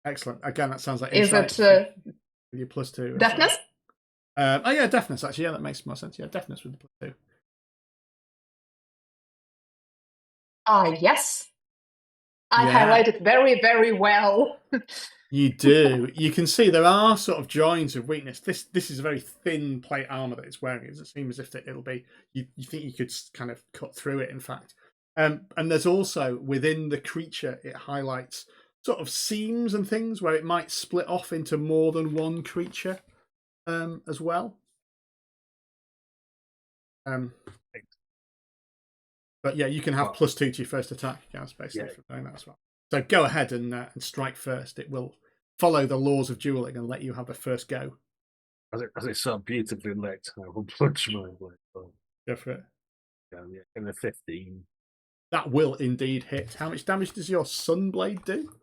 Excellent. Again, that sounds like Is insight it with your +2. deafness? Oh yeah, deafness actually. Yeah, that makes more sense. Yeah, deafness with the +2. Yes. I Yeah. highlighted very, very well. You do. You can see there are sort of joins of weakness. This is a very thin plate armor that it's wearing. It doesn't seem as if it'll be. You think you could kind of cut through it. In fact, and there's also within the creature, it highlights sort of seams and things where it might split off into more than one creature, as well. But yeah, you can have +2 to your first attack, guys, basically, for doing that as well. So go ahead and strike first. It will follow the laws of dueling and let you have the first go. As it's so beautifully lit, I will plunge my way. Go for it. Yeah, in the 15. That will indeed hit. How much damage does your Sunblade do?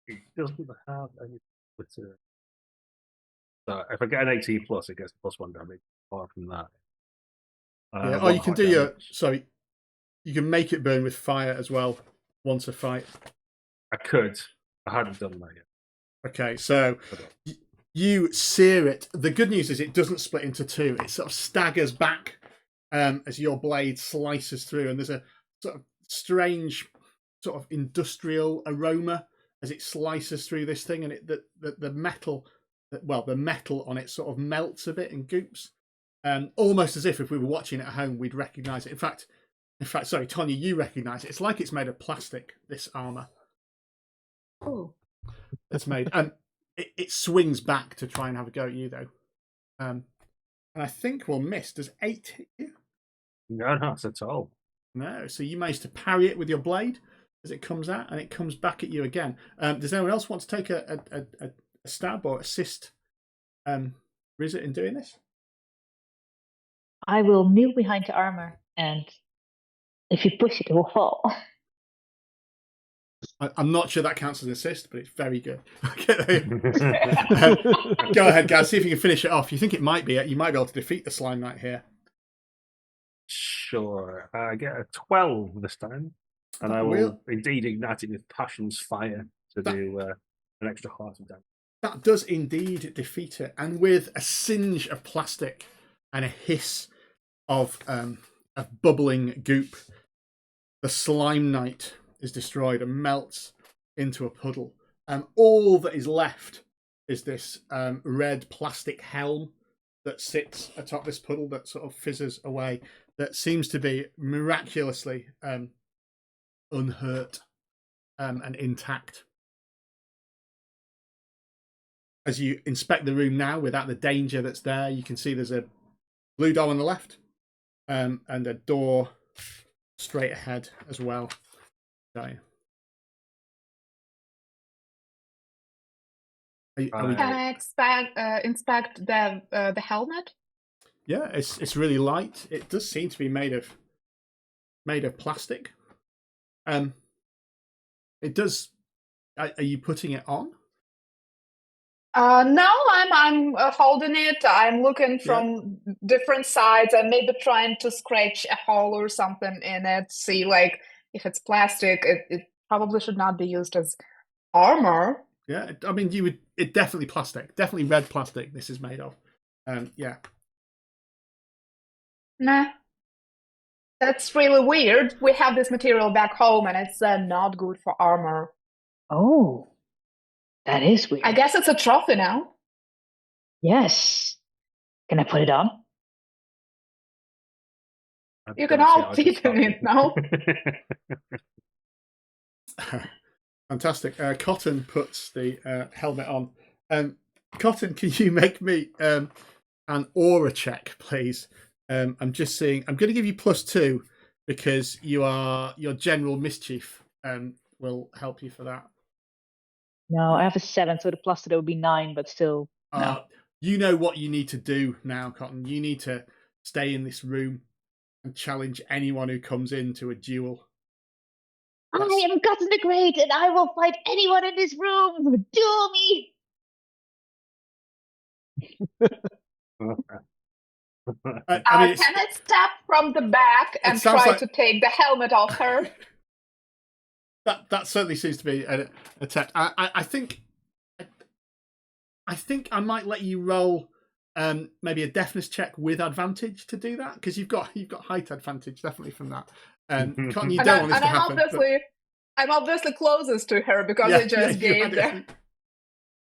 It doesn't have any glitter. So if I get an 18 plus, it gets +1 damage. Apart from that, yeah. Oh, you can do your. Sorry, you can make it burn with fire as well once a fight. I could. I hadn't done that yet. Okay, so you sear it. The good news is it doesn't split into two. It sort of staggers back as your blade slices through, and there's a sort of strange, sort of industrial aroma as it slices through this thing, and the metal, the metal on it sort of melts a bit and goops, almost as if we were watching it at home, we'd recognise it. In fact, sorry, Tonya, you recognise it. It's like it's made of plastic. This armour. Oh. It's made, and it swings back to try and have a go at you though, and I think we'll miss. Does 8 hit you? No, not at all. No, so you manage to parry it with your blade as it comes out, and it comes back at you again. Does anyone else want to take a stab or assist Rizza in doing this? I will kneel behind the armor, and if you push it, it will fall. I'm not sure that counts as an assist, but it's very good. Go ahead, guys. See if you can finish it off. You think it might be? You might be able to defeat the Slime Knight here. Sure. I get a 12 this time, and I will indeed ignite it with Passion's Fire to do an extra half of damage. That does indeed defeat it, and with a singe of plastic and a hiss of bubbling goop, the Slime Knight is destroyed and melts into a puddle. And all that is left is this red plastic helm that sits atop this puddle that sort of fizzes away, that seems to be miraculously unhurt and intact. As you inspect the room now, without the danger that's there, you can see there's a blue door on the left and a door straight ahead as well. So, Can I inspect the helmet? Yeah, it's really light. It does seem to be made of plastic. It does. Are you putting it on? No, I'm holding it. I'm looking from different sides and maybe trying to scratch a hole or something in it. See, like, if it's plastic, it probably should not be used as armor. Yeah, I mean, you would. It definitely plastic, definitely red plastic. This is made of. Yeah. Nah, that's really weird. We have this material back home, and it's not good for armor. Oh, that is weird. I guess it's a trophy now. Yes. Can I put it on? You can all fit in it now. Fantastic. Cotton puts the helmet on. Cotton, can you make me an aura check, please? I'm just seeing. I'm going to give you +2 because your general mischief will help you for that. No, I have a 7, so the plus to that would be 9, but still. No. You know what you need to do now, Cotton. You need to stay in this room and challenge anyone who comes into a duel. I am Cotton the Great, and I will fight anyone in this room. Duel me. I mean, can I step from the back and try to take the helmet off her? That certainly seems to be an attempt. I think I might let you roll maybe a deafness check with advantage to do that, because you've got height advantage definitely from that. Cotton, you don't want this to happen. I'm obviously closest to her because I just gave her.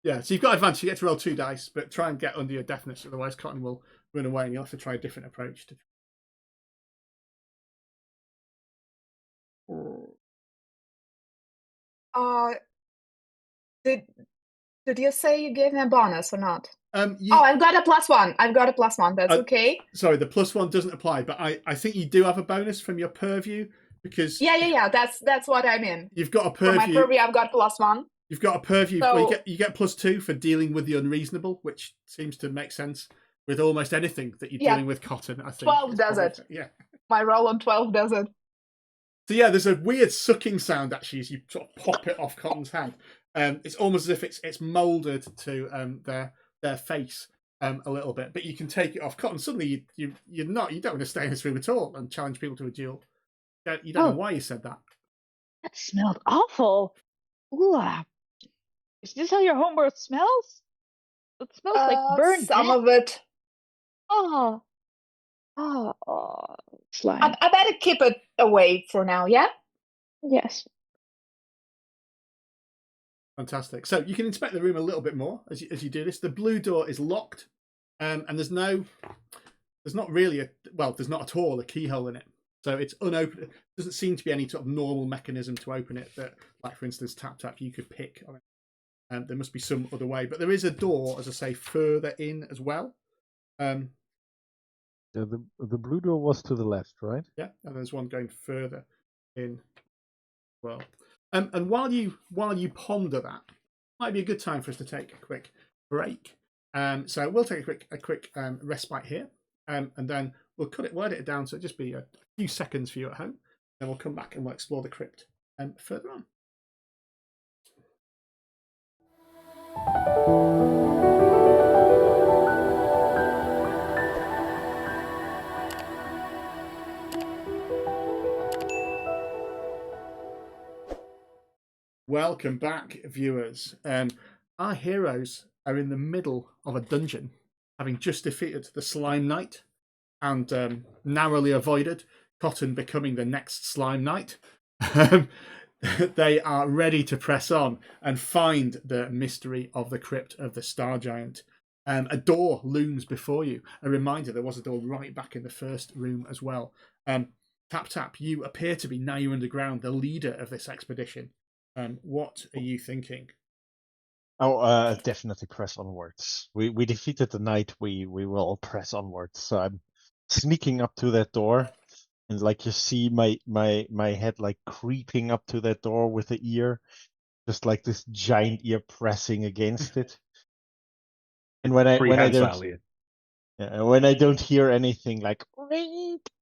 Yeah, so you've got advantage. You get to roll 2 dice, but try and get under your deafness, otherwise Cotton will run away, and you'll have to try a different approach. Did you say you gave me a bonus or not? I've got a +1. I've got a +1. That's okay. Sorry, the +1 doesn't apply, but I think you do have a bonus from your purview, because yeah. That's what I mean. You've got a purview. For my purview, I've got +1. You've got a purview. So, where you get +2 for dealing with the unreasonable, which seems to make sense with almost anything that you're dealing with, Cotton. I think 12 does it. Yeah. My roll on 12 does it. So yeah, there's a weird sucking sound actually as you sort of pop it off Cotton's head. It's almost as if it's molded to their face a little bit, but you can take it off. Cotton, suddenly you don't want to stay in this room at all and challenge people to a duel. You don't know why you said that. That smelled awful. Ooh, is this how your homeworld smells? It smells like burned some death. of it. Oh, slime. I better keep it away for now, yeah? Yes. Fantastic. So you can inspect the room a little bit more as you do this. The blue door is locked, and there's not at all a keyhole in it. So it's unopened. There doesn't seem to be any sort of normal mechanism to open it that, like for instance, tap you could pick on it. There must be some other way, but there is a door, as I say, further in as well. The blue door was to the left, right? Yeah, and there's one going further in as well. And while you ponder that, might be a good time for us to take a quick break. So we'll take a quick respite here, and then we'll edit it down so it'll just be a few seconds for you at home. Then we'll come back and we'll explore the crypt further on. Welcome back, viewers. Our heroes are in the middle of a dungeon, having just defeated the Slime Knight and narrowly avoided Cotton becoming the next Slime Knight. they are ready to press on and find the mystery of the crypt of the Star Giant. A door looms before you. A reminder, there was a door right back in the first room as well. Tap Tap, you appear to be, now you're underground, the leader of this expedition. What are you thinking? Oh, definitely press onwards. We defeated the knight. We will press onwards. So I'm sneaking up to that door, and like you see my head like creeping up to that door with the ear, just like this giant ear pressing against it. And when I don't hear anything, like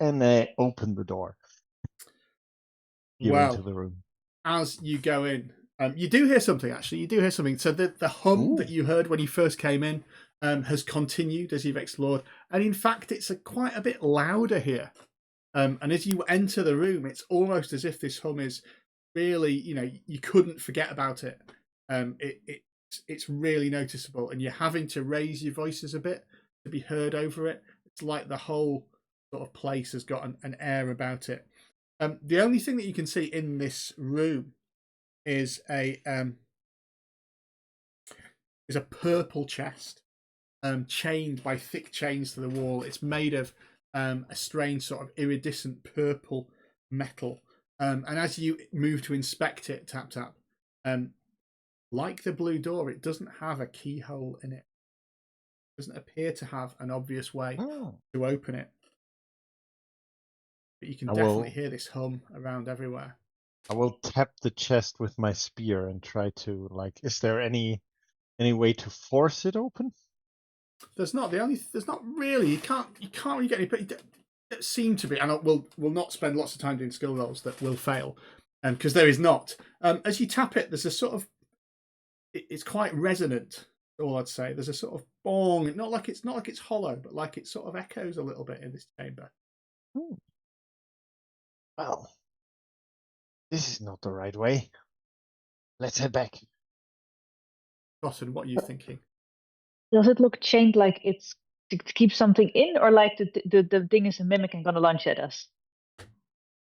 and I open the door. Into the room. As you go in, you do hear something. Actually, you do hear something. So the hum that you heard when you first came in has continued as you've explored, and in fact, it's quite a bit louder here. And as you enter the room, it's almost as if this hum is really, you couldn't forget about it. It's really noticeable, and you're having to raise your voices a bit to be heard over it. It's like the whole sort of place has got an air about it. The only thing that you can see in this room is a purple chest, chained by thick chains to the wall. It's made of a strange sort of iridescent purple metal. And as you move to inspect it, Tap Tap, like the blue door, it doesn't have a keyhole in it. It doesn't appear to have an obvious way to open it. But you can definitely hear this hum around everywhere. I will tap the chest with my spear and try to, is there any way to force it open? There's not really. You can't really get any. But it seem to be, and we'll not spend lots of time doing skill rolls that will fail, because there is not. As you tap it, there's a sort of. It's quite resonant. All I'd say. There's a sort of bong. Not like it's hollow, but like it sort of echoes a little bit in this chamber. Well, this is not the right way. Let's head back. Cotton, what are you thinking? Does it look chained like it's to keep something in, or like the thing is a mimic and gonna lunge at us?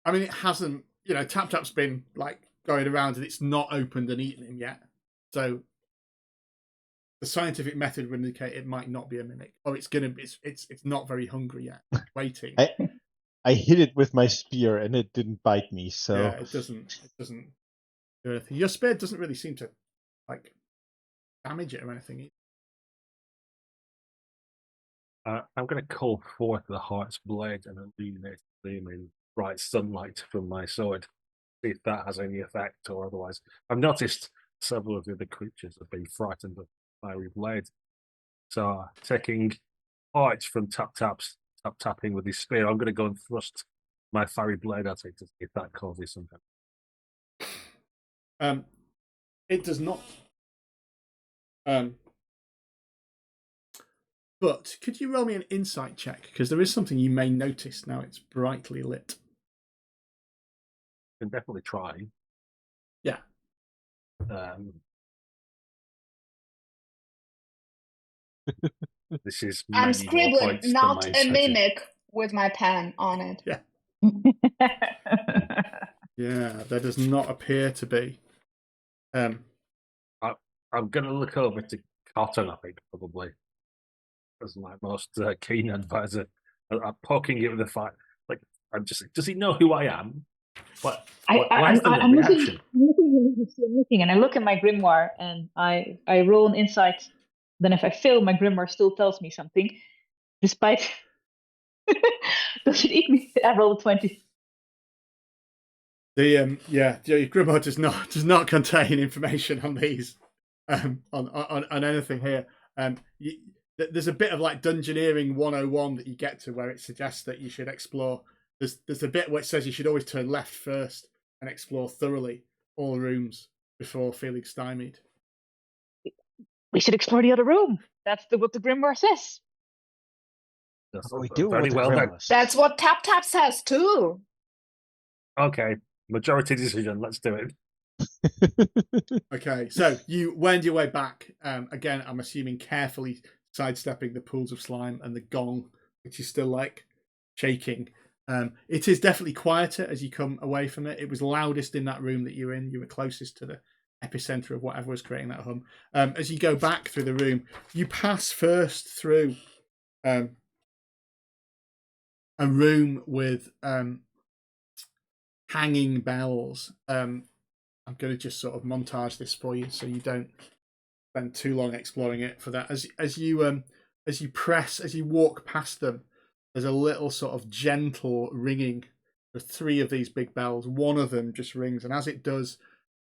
I mean, it hasn't. Tap Tap's been like going around and it's not opened and eaten him yet. So the scientific method would indicate it might not be a mimic, or it's not very hungry yet, waiting. I hit it with my spear and it didn't bite me, so yeah, it doesn't do anything. Your spear doesn't really seem to damage it or anything either. I'm going to call forth the Heart's Blade and illuminate them in bright sunlight from my sword. See if that has any effect, or otherwise. I've noticed several of the other creatures have been frightened of fiery blade. So, taking hearts from tapping with his spear, I'm going to go and thrust my fiery blade at it to see if that causes something. It does not. But could you roll me an insight check? Because there is something you may notice now it's brightly lit. Can definitely try. Yeah. This is. I'm scribbling not a mimic with my pen on it. Yeah. Yeah, there does not appear to be. I'm going to look over to Cotton, I think, probably, as my most keen advisor. I'm poking him with the fight. Does he know who I am? I'm looking, and I look at my grimoire, and I roll an insight. Then, if I fail, my grimoire still tells me something, despite. Does it eat me? I rolled a 20. Your grimoire does not contain information on these, on anything here. There's a bit of Dungeoneering 101 that you get to where it suggests that you should explore. There's a bit where it says you should always turn left first and explore thoroughly all rooms before feeling stymied. We should explore the other room. That's what the grimoire says. That's we do very well done. That's what Tap Tap says too. Okay, majority decision. Let's do it. Okay, so you wend your way back. Again, I'm assuming carefully sidestepping the pools of slime and the gong, which is still shaking. It is definitely quieter as you come away from it. It was loudest in that room that you're in. You were closest to the epicenter of whatever was creating that hum. As you go back through the room, you pass first through a room with hanging bells. I'm going to just sort of montage this for you so you don't spend too long exploring it for that. As you walk past them, there's a little sort of gentle ringing. There's 3 of these big bells. One of them just rings, and as it does,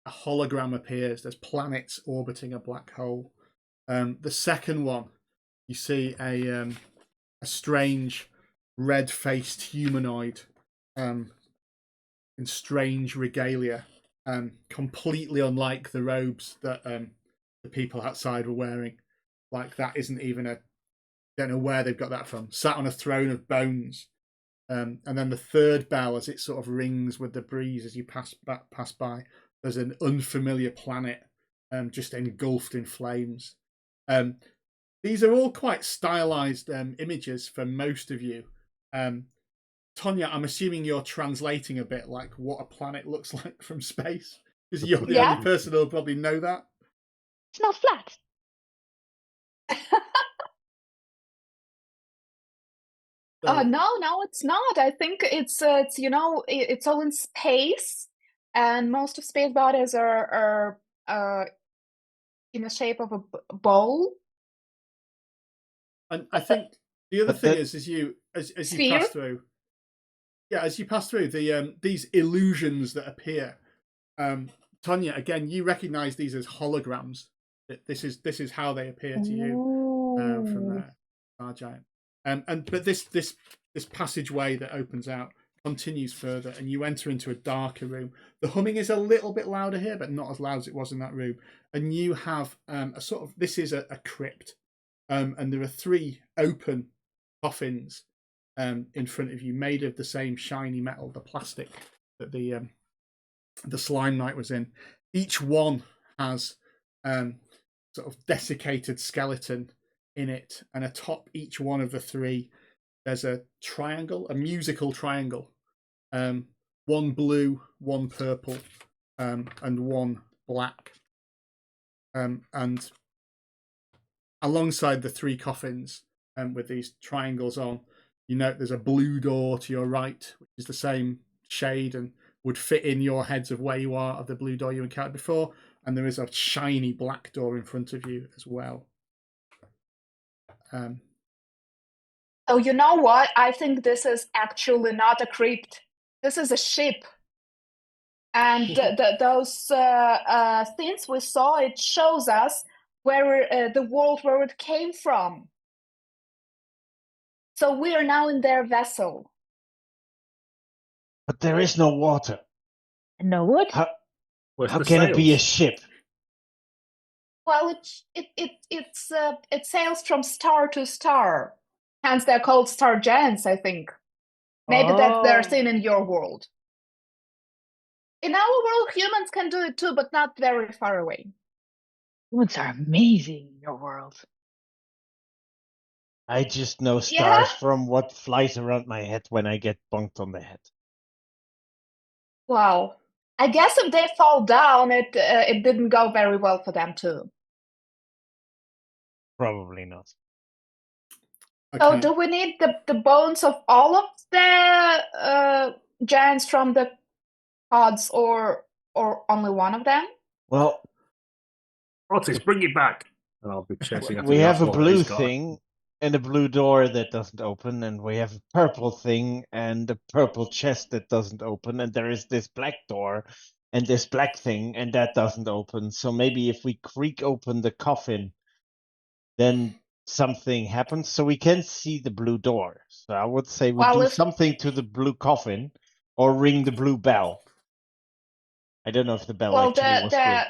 a hologram appears. There's planets orbiting a black hole. The second one, you see a strange red-faced humanoid in strange regalia, completely unlike the robes that the people outside were wearing. Like, that isn't even don't know where they've got that from. Sat on a throne of bones. And then the third bell, as it sort of rings with the breeze as you pass by, there's an unfamiliar planet just engulfed in flames. These are all quite stylized images for most of you. Tonya, I'm assuming you're translating a bit like what a planet looks like from space, because you're the only person who'll probably know that. It's not flat. No, it's not. I think it's it's all in space, and most of space bodies are in the shape of a bowl. And I think the other thing is, as you pass through, as you pass through these illusions that appear, Tonya, again, you recognise these as holograms. This is how they appear to you from the Star Giant. But this passageway that opens out continues further, and you enter into a darker room. The humming is a little bit louder here, but not as loud as it was in that room. And you have this is a crypt, and there are 3 open coffins in front of you, made of the same shiny metal, the plastic that the slime knight was in. Each one has sort of desiccated skeleton in it, and atop each one of the 3 there's a triangle, a musical triangle, 1 blue, 1 purple, and 1 black, and alongside the 3 coffins with these triangles on, you note there's a blue door to your right, which is the same shade and would fit in your heads of where you are of the blue door you encountered before, and there is a shiny black door in front of you as well. Oh, you know what? I think this is actually not a crypt. This is a ship. And those things we saw, it shows us where the world where it came from. So we are now in their vessel. But there is no water. No wood? How can it be a ship? Well, it sails from star to star. Hence, they're called star giants, I think. Maybe that's their thing in your world. In our world, humans can do it too, but not very far away. Humans are amazing in your world. I just know stars from what flies around my head when I get bonked on the head. Wow. I guess if they fall down, it didn't go very well for them too. Probably not. Okay. So do we need the bones of all of the giants from the pods, or only one of them? Well, Otis, bring it back. And I'll be chasing after we the have a last one blue he's got. thing and a blue door that doesn't open, and we have a purple thing and a purple chest that doesn't open, and there is this black door and this black thing, and that doesn't open. So maybe if we creak open the coffin, then something happens. So we can see the blue door. So I would say we do something to the blue coffin or ring the blue bell. I don't know if the bell actually was good.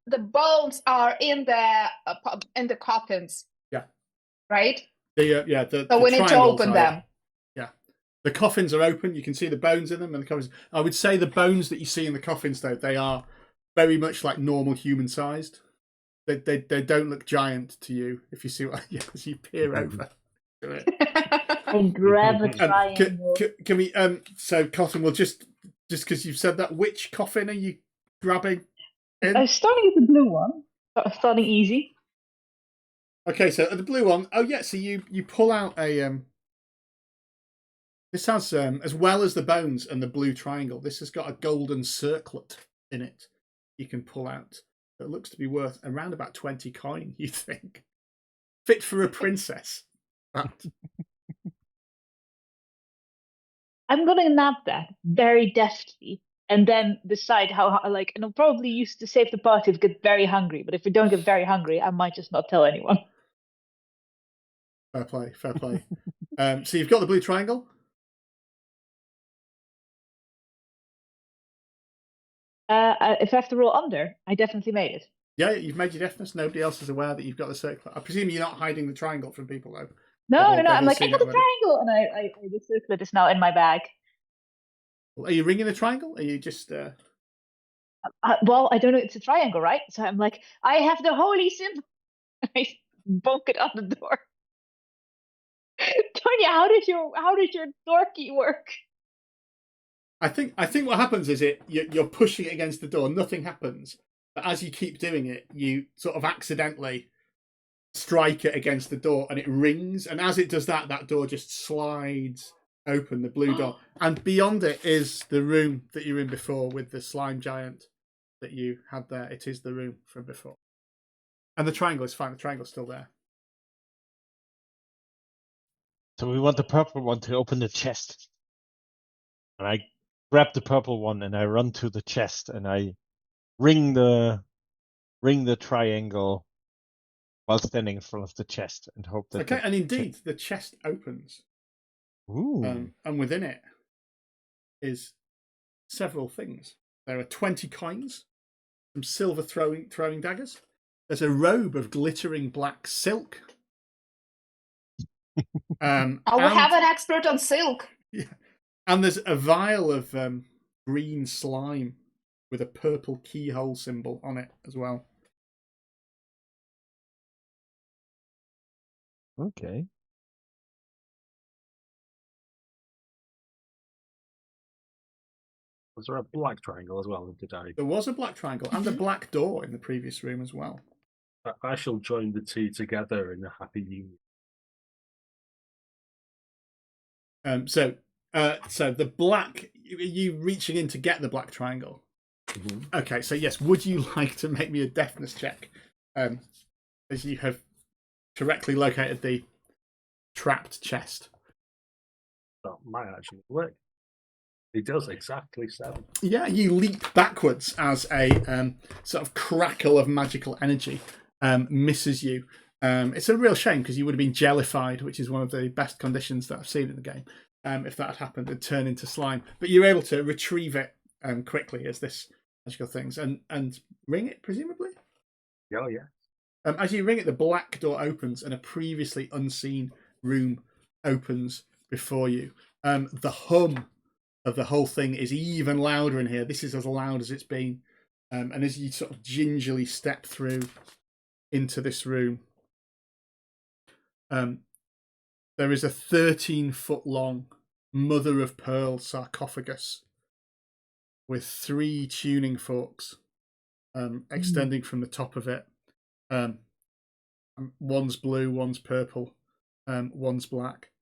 The bones are in the coffins. Yeah. Right? So we need to open them. Yeah. The coffins are open. You can see the bones in them, and the coffins. I would say the bones that you see in the coffins, though, they are very much like normal human sized. They don't look giant to you if you see what as you peer over. Do it. I grab a Can, triangle. can we? So Cotton, will just because you've said that, which coffin are you grabbing in? I'm starting with the blue one. Starting easy. Okay, so the blue one. Oh yeah, so you pull out a This has as well as the bones and the blue triangle. This has got a golden circlet in it. You can pull out. That looks to be worth around about 20 coin. You think? Fit for a princess. I'm gonna nab that very deftly, and then decide how like. And I'll probably use to save the party if we get very hungry. But if we don't get very hungry, I might just not tell anyone. Fair play, fair play. So you've got the blue triangle. If I have to roll under, I definitely made it. Yeah, you've made your deafness. Nobody else is aware that you've got the circlet. I presume you're not hiding the triangle from people, though. No. I'm like, I seen got it the already. triangle, and I the circlet is now in my bag. Are you ringing the triangle? Are you just? Well, I don't know. It's a triangle, right? So I'm like, I have the holy symbol. I bonk it on the door. Tonya, how did your door key work? I think what happens is you're pushing it against the door. Nothing happens, but as you keep doing it, you sort of accidentally strike it against the door, and it rings. And as it does that, that door just slides open, the blue door, and beyond it is the room that you were in before with the slime giant that you had there. It is the room from before, and the triangle is fine. The triangle's still there. So we want the purple one to open the chest. And I grab the purple one and I run to the chest and I ring the triangle while standing in front of the chest and hope that. Okay, and indeed the chest opens. Ooh. And within it is several things. There are 20 coins, some silver throwing daggers. There's a robe of glittering black silk. I will have an expert on silk. Yeah. And there's a vial of green slime with a purple keyhole symbol on it as well. Okay. Was there a black triangle as well? Did I? There was a black triangle and a black door in the previous room as well. I shall join the two together in a happy union. So the black, are you reaching in to get the black triangle? Mm-hmm. Okay, so yes, would you like to make me a deafness check? As you have correctly located the trapped chest. That might actually work. It does exactly 7. Yeah, you leap backwards as a sort of crackle of magical energy misses you. It's a real shame because you would have been jellified, which is one of the best conditions that I've seen in the game. If that had happened, and turn into slime. But you're able to retrieve it quickly as this magical things and ring it, presumably? Oh, yeah. As you ring it, the black door opens and a previously unseen room opens before you. The hum of the whole thing is even louder in here. This is as loud as it's been. And as you sort of gingerly step through into this room, there is a 13-foot long mother of pearl sarcophagus with 3 tuning forks extending from the top of it. One's blue, one's purple, one's black.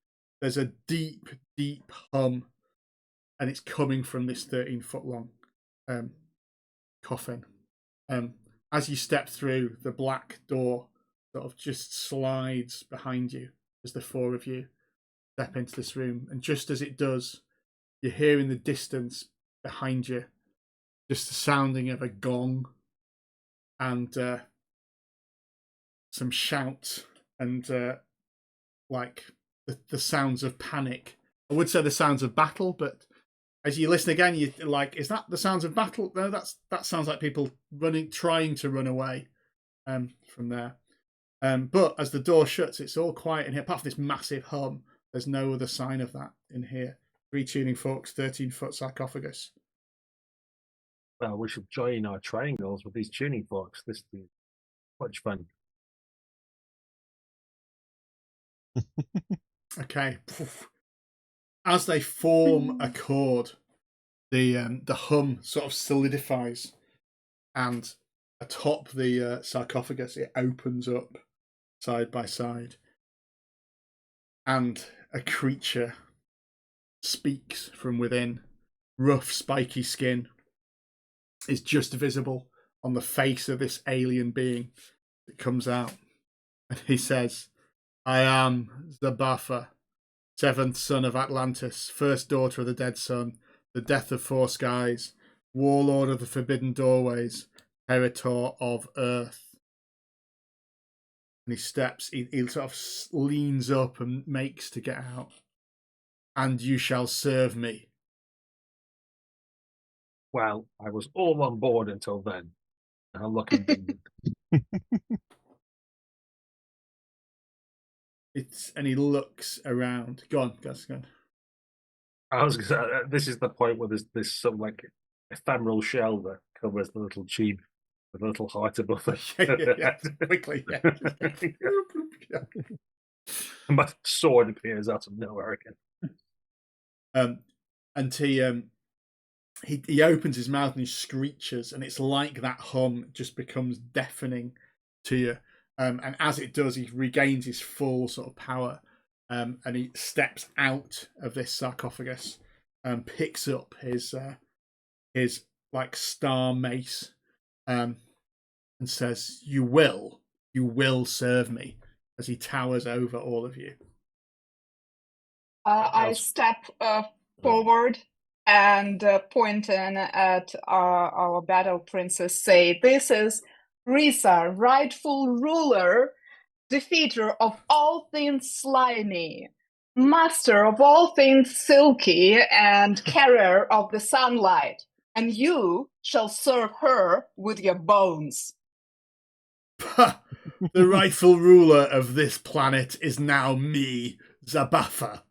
There's a deep, deep hum, and it's coming from this 13-foot long coffin. As you step through, the black door sort of just slides behind you as the 4 of you step into this room. And just as it does, you hear in the distance behind you just the sounding of a gong and some shouts and like the sounds of panic. I would say the sounds of battle, but as you listen again, you're like, is that the sounds of battle? No, that sounds like people trying to run away from there. But as the door shuts, it's all quiet in here. Apart from this massive hum, there's no other sign of that in here. 3 tuning forks, 13-foot sarcophagus. Well, we should join our triangles with these tuning forks. This is much fun. Okay. As they form a chord, the hum sort of solidifies, and atop the sarcophagus it opens up side by side, and a creature speaks from within. Rough, spiky skin is just visible on the face of this alien being that comes out, and he says, "I am Zabafa, seventh son of Atlantis, first daughter of the dead sun, the death of four skies, warlord of the forbidden doorways, heritor of earth." And he steps, he sort of leans up and makes to get out. "And you shall serve me." Well, I was all on board until then. And I'm looking. And he looks around. Go on, Gus, go on. I was gonna say, this is the point where there's this some like ephemeral shell that covers the little tube with a little heart above it. yeah. Quickly, yeah. Yeah. And my sword appears out of nowhere again. And he opens his mouth and he screeches, and it's like that hum just becomes deafening to you. And as it does, he regains his full sort of power, and he steps out of this sarcophagus and picks up his like star mace, and says, "You will serve me," as he towers over all of you. I step forward and pointing at our battle princess, say, "This is Risa, rightful ruler, defeater of all things slimy, master of all things silky, and carrier of the sunlight. And you shall serve her with your bones." The rightful ruler of this planet is now me, Zabafa.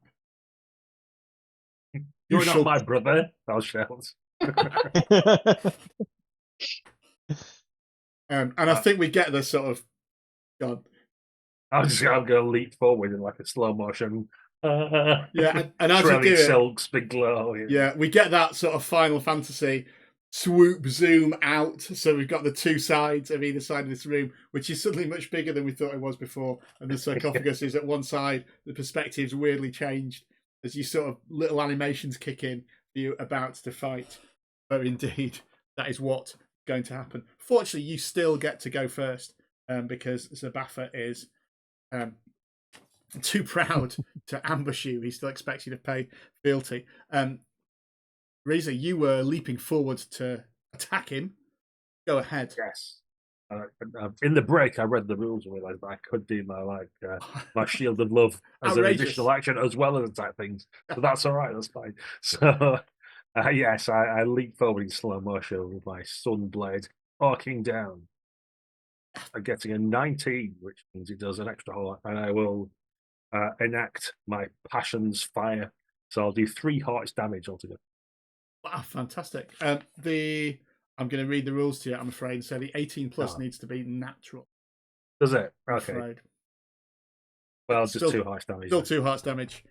You're not my brother, thou shalt. And I think we get the sort of God. I'm going to leap forward in like a slow motion. Yeah, and as you do it, silks, big glow. Yeah, we get that sort of Final Fantasy swoop zoom out. So we've got the two sides of either side of this room, which is suddenly much bigger than we thought it was before. And the sarcophagus is at one side. The perspective's weirdly changed as you sort of little animations kick in for you about to fight. But indeed, that is what's going to happen. Fortunately, you still get to go first because Zabafa is too proud to ambush you. He still expects you to pay fealty. Reza, you were leaping forward to attack him. Go ahead. Yes. In the break, I read the rules and realised that I could do my shield of love as an additional action as well as attack things. So that's all right. That's fine. So yes, I leap forward in slow motion with my sun blade arcing down. I'm getting a 19, which means it does an extra heart, and I will enact my passion's fire. So I'll do 3 hearts damage altogether. Wow, fantastic. I'm going to read the rules to you, I'm afraid. So the 18 plus needs to be natural. Does it? I'm Okay. afraid. Well, just 2 hearts damage. Still 2 hearts damage.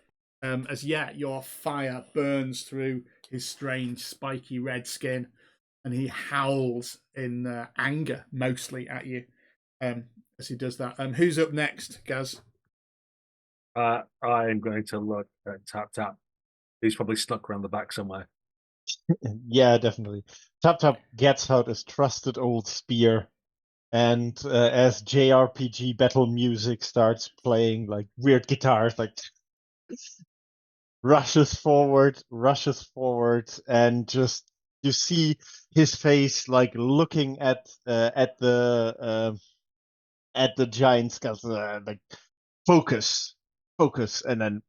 As your fire burns through his strange spiky red skin, and he howls in anger mostly at you as he does that. Who's up next, Gaz? I am going to look at Tap Tap. He's probably snuck around the back somewhere. Yeah, definitely. Tap Tap gets out his trusted old spear, and as JRPG battle music starts playing, like weird guitars, like rushes forward, and just you see his face like looking at the giants, like focus, and then.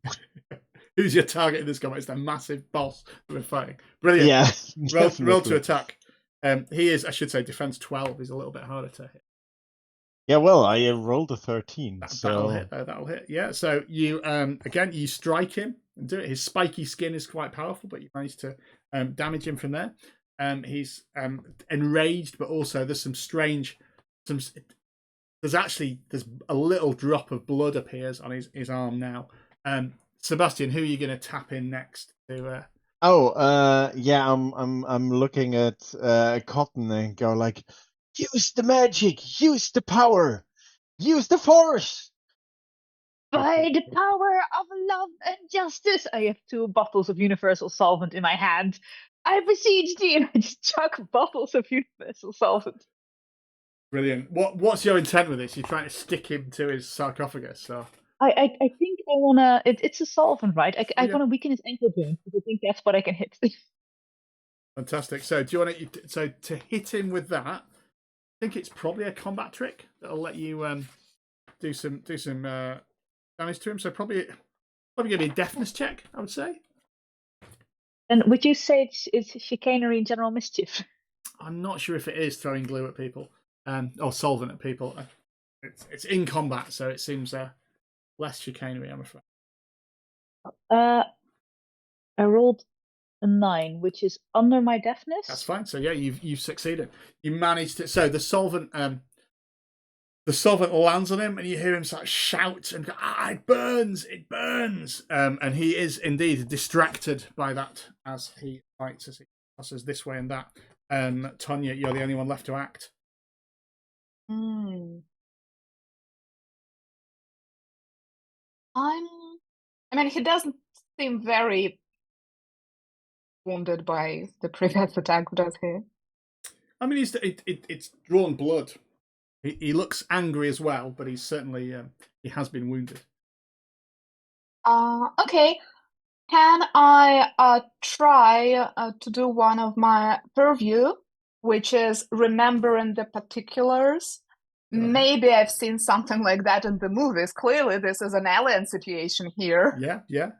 Who's your target in this combat? It's the massive boss that we're fighting. Brilliant. Yeah. Roll to attack. He is, I should say, defense 12 is a little bit harder to hit. Yeah, well, I rolled a 13. That'll hit, though. That'll hit. Yeah, so you, again, you strike him and do it. His spiky skin is quite powerful, but you manage to damage him from there. He's enraged, but also there's there's a little drop of blood appears on his arm now. Sebastian, who are you going to tap in next to? Yeah, I'm looking at Cotton and go like, use the magic, use the power, use the force. By the power of love and justice, I have 2 bottles of universal solvent in my hand. I beseech thee, and I just chuck bottles of universal solvent. Brilliant. What's your intent with this? You're trying to stick him to his sarcophagus, so. I think I wanna. It's a solvent, right? I yeah. wanna weaken his ankle bones because I think that's what I can hit. Fantastic. So do you want to hit him with that? I think it's probably a combat trick that'll let you do some damage to him. So probably gonna be a deafness check, I would say. And would you say it's chicanery and general mischief? I'm not sure if it is throwing glue at people, or solvent at people. It's in combat, so it seems less chicanery, I'm afraid. I rolled a 9, which is under my deafness. That's fine. So yeah, you've succeeded. You managed it. So the solvent lands on him, and you hear him start shout and go, it burns, it burns. And he is indeed distracted by that as he fights, as he passes this way and that. Tonya, you're the only one left to act. I mean, he doesn't seem very wounded by the previous attack, does he? I mean, it's drawn blood. He looks angry as well, but he's certainly he has been wounded. Okay. Can I try to do one of my purview, which is remembering the particulars? Maybe I've seen something like that in the movies. Clearly, this is an alien situation here. Yeah.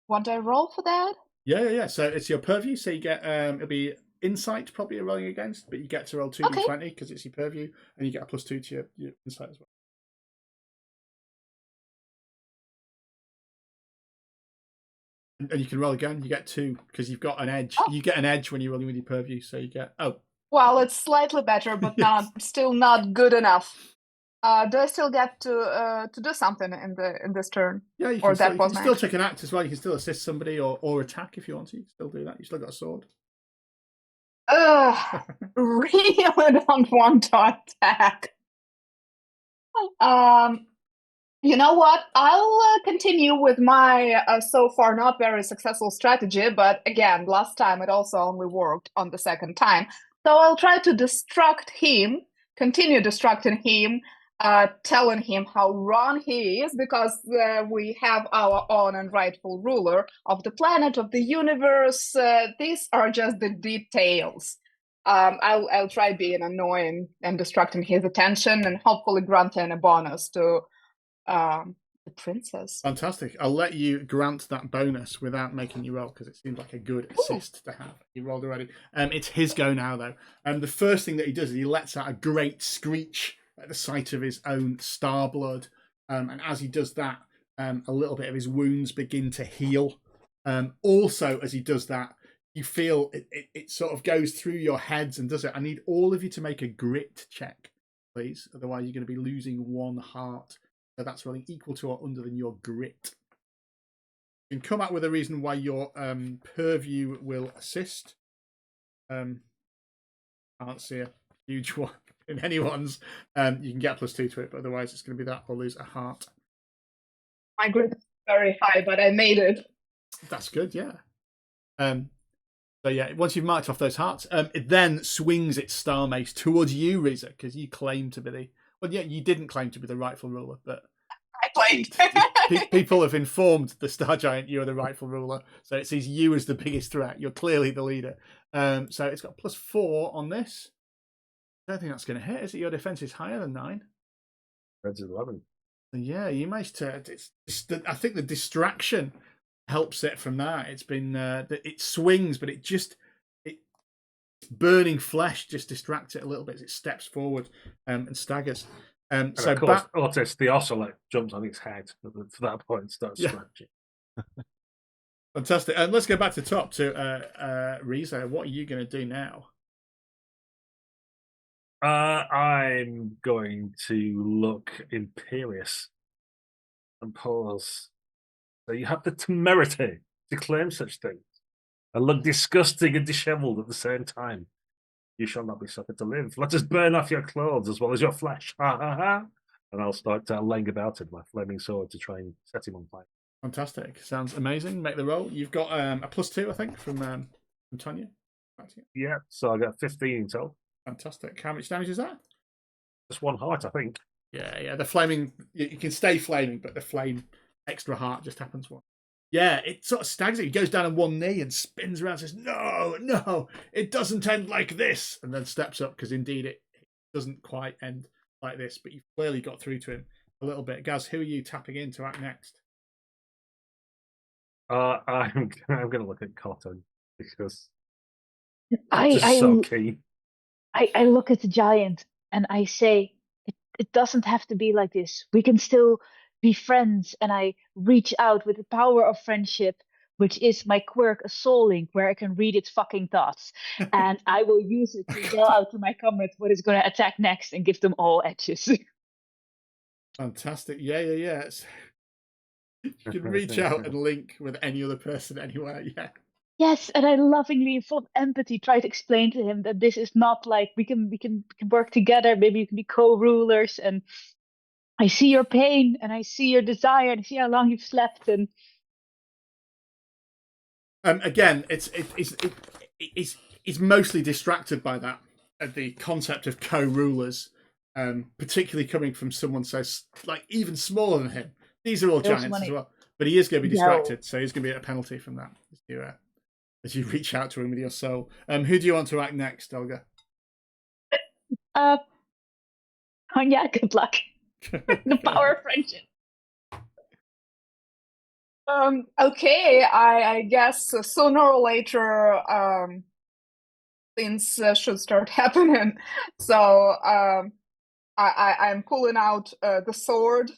Want I roll for that? Yeah. So it's your purview. So you get it'll be insight probably you're rolling against, but you get to roll 2d20 because it's your purview, and you get a +2 to your insight as well. And you can roll again. You get 2 because you've got an edge. You get an edge when you're rolling with your purview, so you get Well, it's slightly better, but still not good enough. Do I still get to do something in this turn? Yeah, you can still take an act as well. You can still assist somebody or attack if you want to. You can still do that. You still got a sword. Really don't want to attack. You know what? I'll continue with my so far not very successful strategy, but again, last time it also only worked on the second time. So I'll try to distract him, continue distracting him, telling him how wrong he is, because we have our own and rightful ruler of the planet, of the universe. These are just the details. I'll try being annoying and distracting his attention, and hopefully granting a bonus to the princess. Fantastic. I'll let you grant that bonus without making you roll because it seems like a good assist to have. You rolled already. It's his go now, though. The first thing that he does is he lets out a great screech at the sight of his own star blood. And as he does that, a little bit of his wounds begin to heal. Also, as he does that, you feel it sort of goes through your heads and does it. I need all of you to make a grit check, please. Otherwise, you're going to be losing 1 heart. So that's rolling equal to or under than your grit. You can come up with a reason why your purview will assist. Can't see a huge one in anyone's. You can get a +2 to it, but otherwise it's going to be that or lose a heart. My grit is very high, but I made it. That's good, yeah. So yeah, once you've marked off those hearts, it then swings its star mace towards you, Riza, because you claim to be the... Well, yeah, you didn't claim to be the rightful ruler, but I claimed. People have informed the Star Giant you're the rightful ruler, so it sees you as the biggest threat. You're clearly the leader. So it's got +4 on this. I don't think that's going to hit. Is it your defense is higher than 9? That's 11. Yeah, you managed to. I think the distraction helps it from that. It's been it swings, but burning flesh just distracts it a little bit as it steps forward and staggers. And so of course, Otis the ocelot jumps on its head at that point and starts scratching. Fantastic. Let's go back to top to Riza. What are you going to do now? I'm going to look imperious and pause. So you have the temerity to claim such things and look disgusting and dishevelled at the same time. You shall not be suffered to live. Let us burn off your clothes as well as your flesh. Ha ha ha! And I'll start laying about it with my flaming sword to try and set him on fire. Fantastic. Sounds amazing. Make the roll. You've got a +2, I think, from Tanya. Yeah, so I got 15 in total. Fantastic. How much damage is that? Just one heart, I think. Yeah. The flaming, you can stay flaming, but the flame extra heart just happens once. Yeah, it sort of stags it. He goes down on one knee and spins around and says, no, it doesn't end like this. And then steps up because indeed it doesn't quite end like this, but you've clearly got through to him a little bit. Gaz, who are you tapping in to act next? I'm going to look at Cotton because I so key. I look at the giant and I say, it doesn't have to be like this. We can still be friends. And I reach out with the power of friendship, which is my quirk, a soul link, where I can read its fucking thoughts. And I will use it to yell out to my comrades what is going to attack next and give them all edges. Fantastic. Yeah. You can reach out and link with any other person anywhere. Yeah. Yes, and I lovingly, full of empathy, try to explain to him that this is not like we can work together. Maybe you can be co-rulers, and I see your pain, and I see your desire, and I see how long you've slept. And again, it's mostly distracted by that, the concept of co-rulers, particularly coming from someone so like even smaller than him. These are all giants as well, but he is going to be distracted, so he's going to be at a penalty from that. As you reach out to him with your soul. Who do you want to act next, Olga? yeah, good luck. The power of friendship. Okay, I guess sooner or later things should start happening. So I'm pulling out the sword,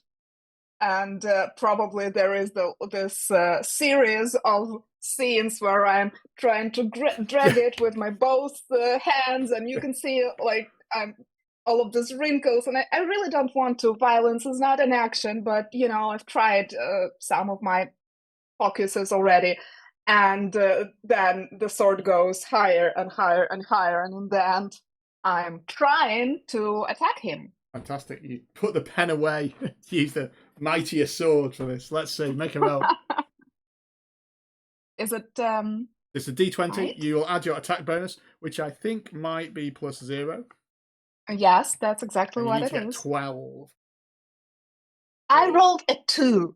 and probably there is this series of scenes where I'm trying to drag it with my both hands, and you can see like all of these wrinkles, and I really don't want to. Violence is not an action, but I've tried some of my focuses already, and then the sword goes higher and higher and higher, and in the end I'm trying to attack him. Fantastic. You put the pen away, use the mightier sword for this. Let's see, make a roll. Is it it's a D20. right? You will add your attack bonus, which I think might be +0. Yes, that's exactly And what you it need to is. get 12. I rolled a 2.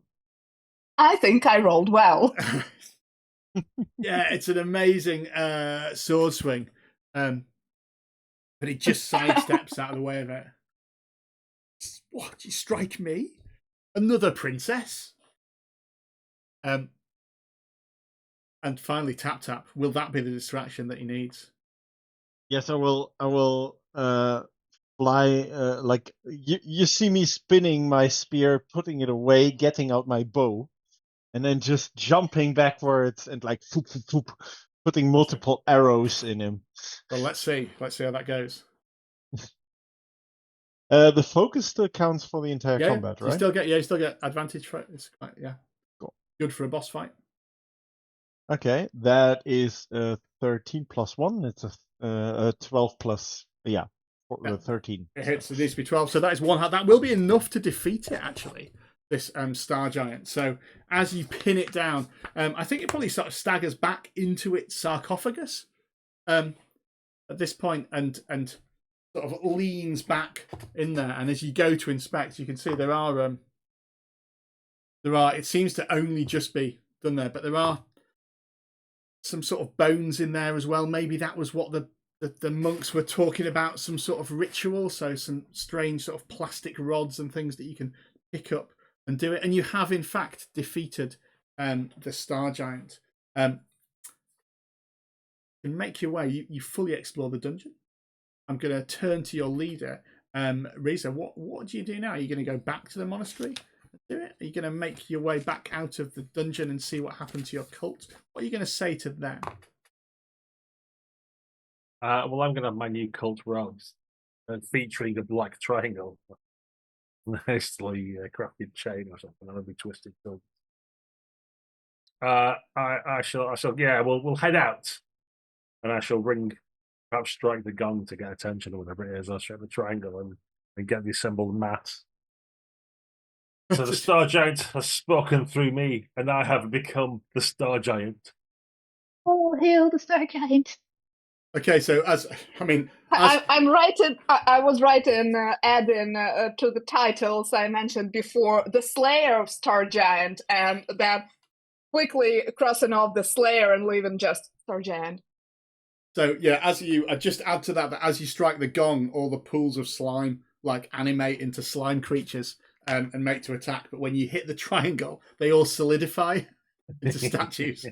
I think I rolled well. Yeah, it's an amazing sword swing, but it just sidesteps out of the way of it. What? You strike me? Another princess? And finally, tap. Will that be the distraction that he needs? Yes, I will fly. Like you see me spinning my spear, putting it away, getting out my bow, and then just jumping backwards and like foop, foop, foop, putting multiple arrows in him. Well, let's see. Let's see how that goes. The focus still counts for the entire combat, right? You still get advantage for it. It's quite, cool. Good for a boss fight. Okay, that is 13 plus 1. It's a 12 plus 13. It hits. It needs to be 12. So that is 1 heart. That will be enough to defeat it, actually, this star giant. So as you pin it down, I think it probably sort of staggers back into its sarcophagus at this point and sort of leans back in there. And as you go to inspect, you can see there are it seems to only just be done there, but there are some sort of bones in there as well. Maybe that was what the monks were talking about, some sort of ritual. So some strange sort of plastic rods and things that you can pick up and do it. And you have in fact defeated the star giant. You can make your way. You fully explore the dungeon. I'm going to turn to your leader, Risa. What do you do now? Are you going to go back to the monastery? Do it? Are you going to make your way back out of the dungeon and see what happened to your cult? What are you going to say to them? Well, I'm going to have my new cult robes featuring a black triangle. hastily crafted chain or something, and I'll be twisted. So, I shall. Yeah, we'll head out, and I shall perhaps strike the gong to get attention or whatever it is. I'll strike the triangle and get the assembled mass. So the Star Giant has spoken through me, and I have become the Star Giant. Oh, hail the Star Giant! Okay, so I'm writing. I was writing, adding to the titles I mentioned before, the Slayer of Star Giant, and then quickly crossing off the Slayer and leaving just Star Giant. So yeah, I just add to that as you strike the gong, all the pools of slime like animate into slime creatures and make to attack. But when you hit the triangle, they all solidify into statues.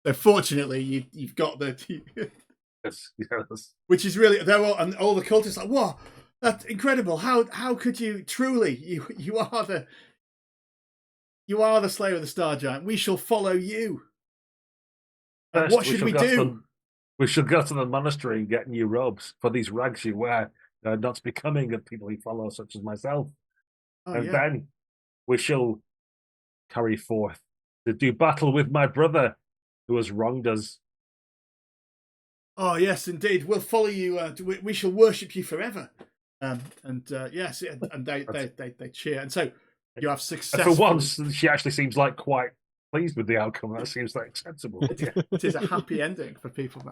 So fortunately, you've got the. Yes. Which is really and all the cultists like, whoa, that's incredible. How could you truly you are the Slayer of the Star Giant. We shall follow you. First, what should we do? We should go to the monastery and get new robes, for these rags you wear are not becoming of people you follow, such as myself. And then we shall carry forth to do battle with my brother, who has wronged us. Oh yes, indeed. We'll follow you. We shall worship you forever. Yes, and they cheer, and so you have success. For once, she actually seems like quite pleased with the outcome. That seems like acceptable. It is a happy ending for people.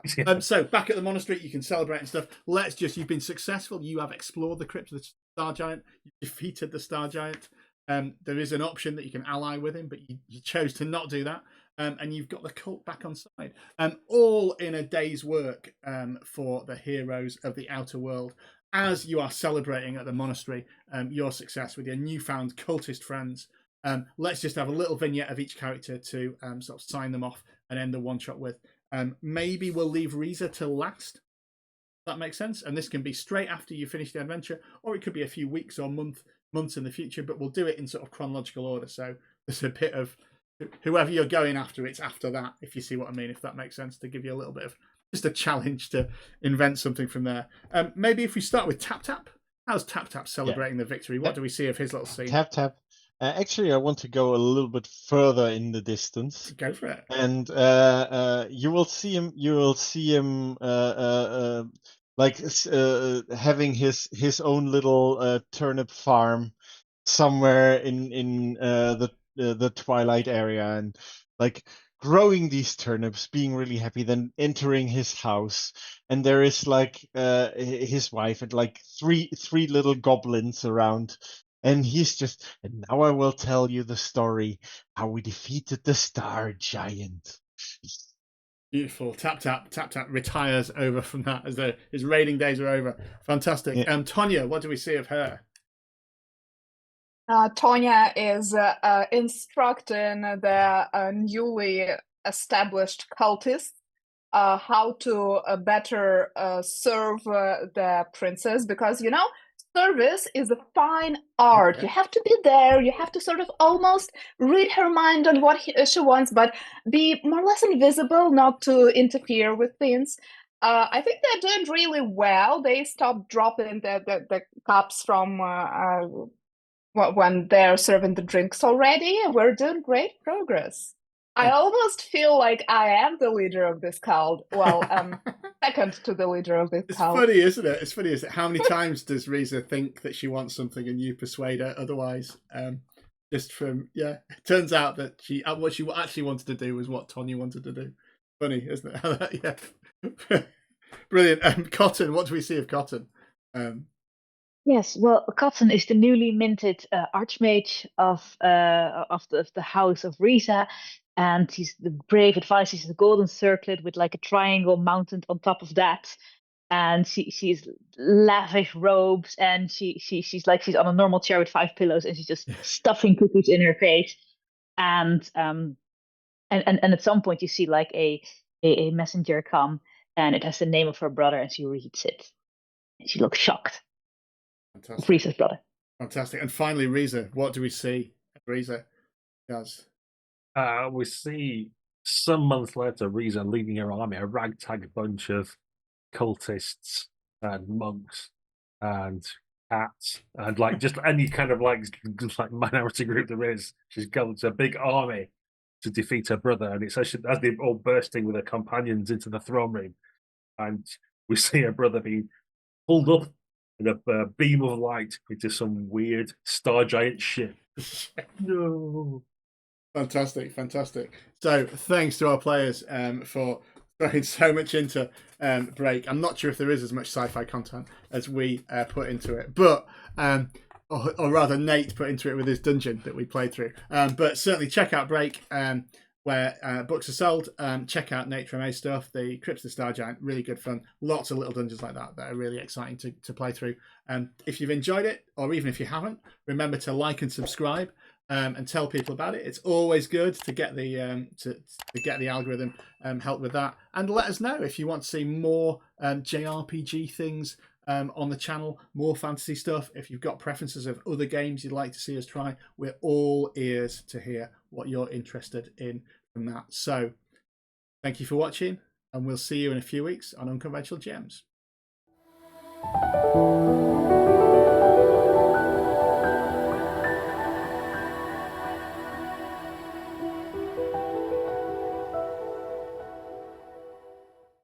So back at the monastery, you can celebrate and stuff. You've been successful. You have explored the crypt of the Star Giant. You defeated the Star Giant. There is an option that you can ally with him, but you chose to not do that. And you've got the cult back on side. All in a day's work for the heroes of the outer world. As you are celebrating at the monastery your success with your newfound cultist friends, let's just have a little vignette of each character to sort of sign them off and end the one-shot with. Maybe we'll leave Reza till last. That makes sense. And this can be straight after you finish the adventure, or it could be a few weeks or months in the future, but we'll do it in sort of chronological order. So there's a bit of whoever you're going after, it's after that, if you see what I mean, if that makes sense, to give you a little bit of just a challenge to invent something from there. Maybe if we start with Tap Tap. How's Tap Tap celebrating the victory? What do we see of his little scene? Tap Tap. Actually, I want to go a little bit further in the distance. Go for it. And you will see him. Having his own little turnip farm somewhere in the Twilight area, and like growing these turnips, being really happy, then entering his house, and there is like his wife and like three little goblins around, and he's just, and now I will tell you the story how we defeated the Star Giant. Beautiful. Tap Tap retires over from that as his raiding days are over. Fantastic. Yeah. Tonya, what do we see of her? Tonya is instructing the newly established cultists how to better serve the princess, because, service is a fine art. You have to be there. You have to sort of almost read her mind on what she wants, but be more or less invisible, not to interfere with things. I think they're doing really well. They stopped dropping the cups from when they're serving the drinks already. We're doing great progress. I almost feel like I am the leader of this cult. Well, second to the leader of this cult. It's funny, isn't it? It's funny, isn't it? How many times does Reza think that she wants something and you persuade her otherwise? It turns out that what she actually wanted to do was what Tonya wanted to do. Funny, isn't it? Yeah. Brilliant. Cotton, what do we see of Cotton? Yes, well, Cotton is the newly minted archmage of the house of Reza, and he's the brave advisor. He's the golden circlet with like a triangle mounted on top of that, and she's lavish robes, and she's on a normal chair with 5 pillows, and she's just stuffing cookies in her face, and at some point you see like a messenger come, and it has the name of her brother, and she reads it, and she looks shocked. Fantastic. Reza's brother. Fantastic. And finally, Reza, what do we see Reza does? We see some months later Reza leading her army, a ragtag bunch of cultists and monks and hats, and like just any kind of like minority group there is. She's gathered a big army to defeat her brother, and it's as they're all bursting with her companions into the throne room, and we see her brother being pulled up in a beam of light into some weird star giant ship. No. Fantastic, fantastic. So thanks to our players for throwing so much into Break. I'm not sure if there is as much sci-fi content as we put into it, but or rather Nate put into it with his dungeon that we played through. But certainly check out Break, where books are sold. Check out Nate Treme's stuff, the Crypt the Star Giant, really good fun. Lots of little dungeons like that are really exciting to play through. If you've enjoyed it, or even if you haven't, remember to like and subscribe. And tell people about it. It's always good to get the to get the algorithm help with that. And let us know if you want to see more JRPG things on the channel, more fantasy stuff. If you've got preferences of other games you'd like to see us try, we're all ears to hear what you're interested in from that. So thank you for watching, and we'll see you in a few weeks on Unconventional GMs.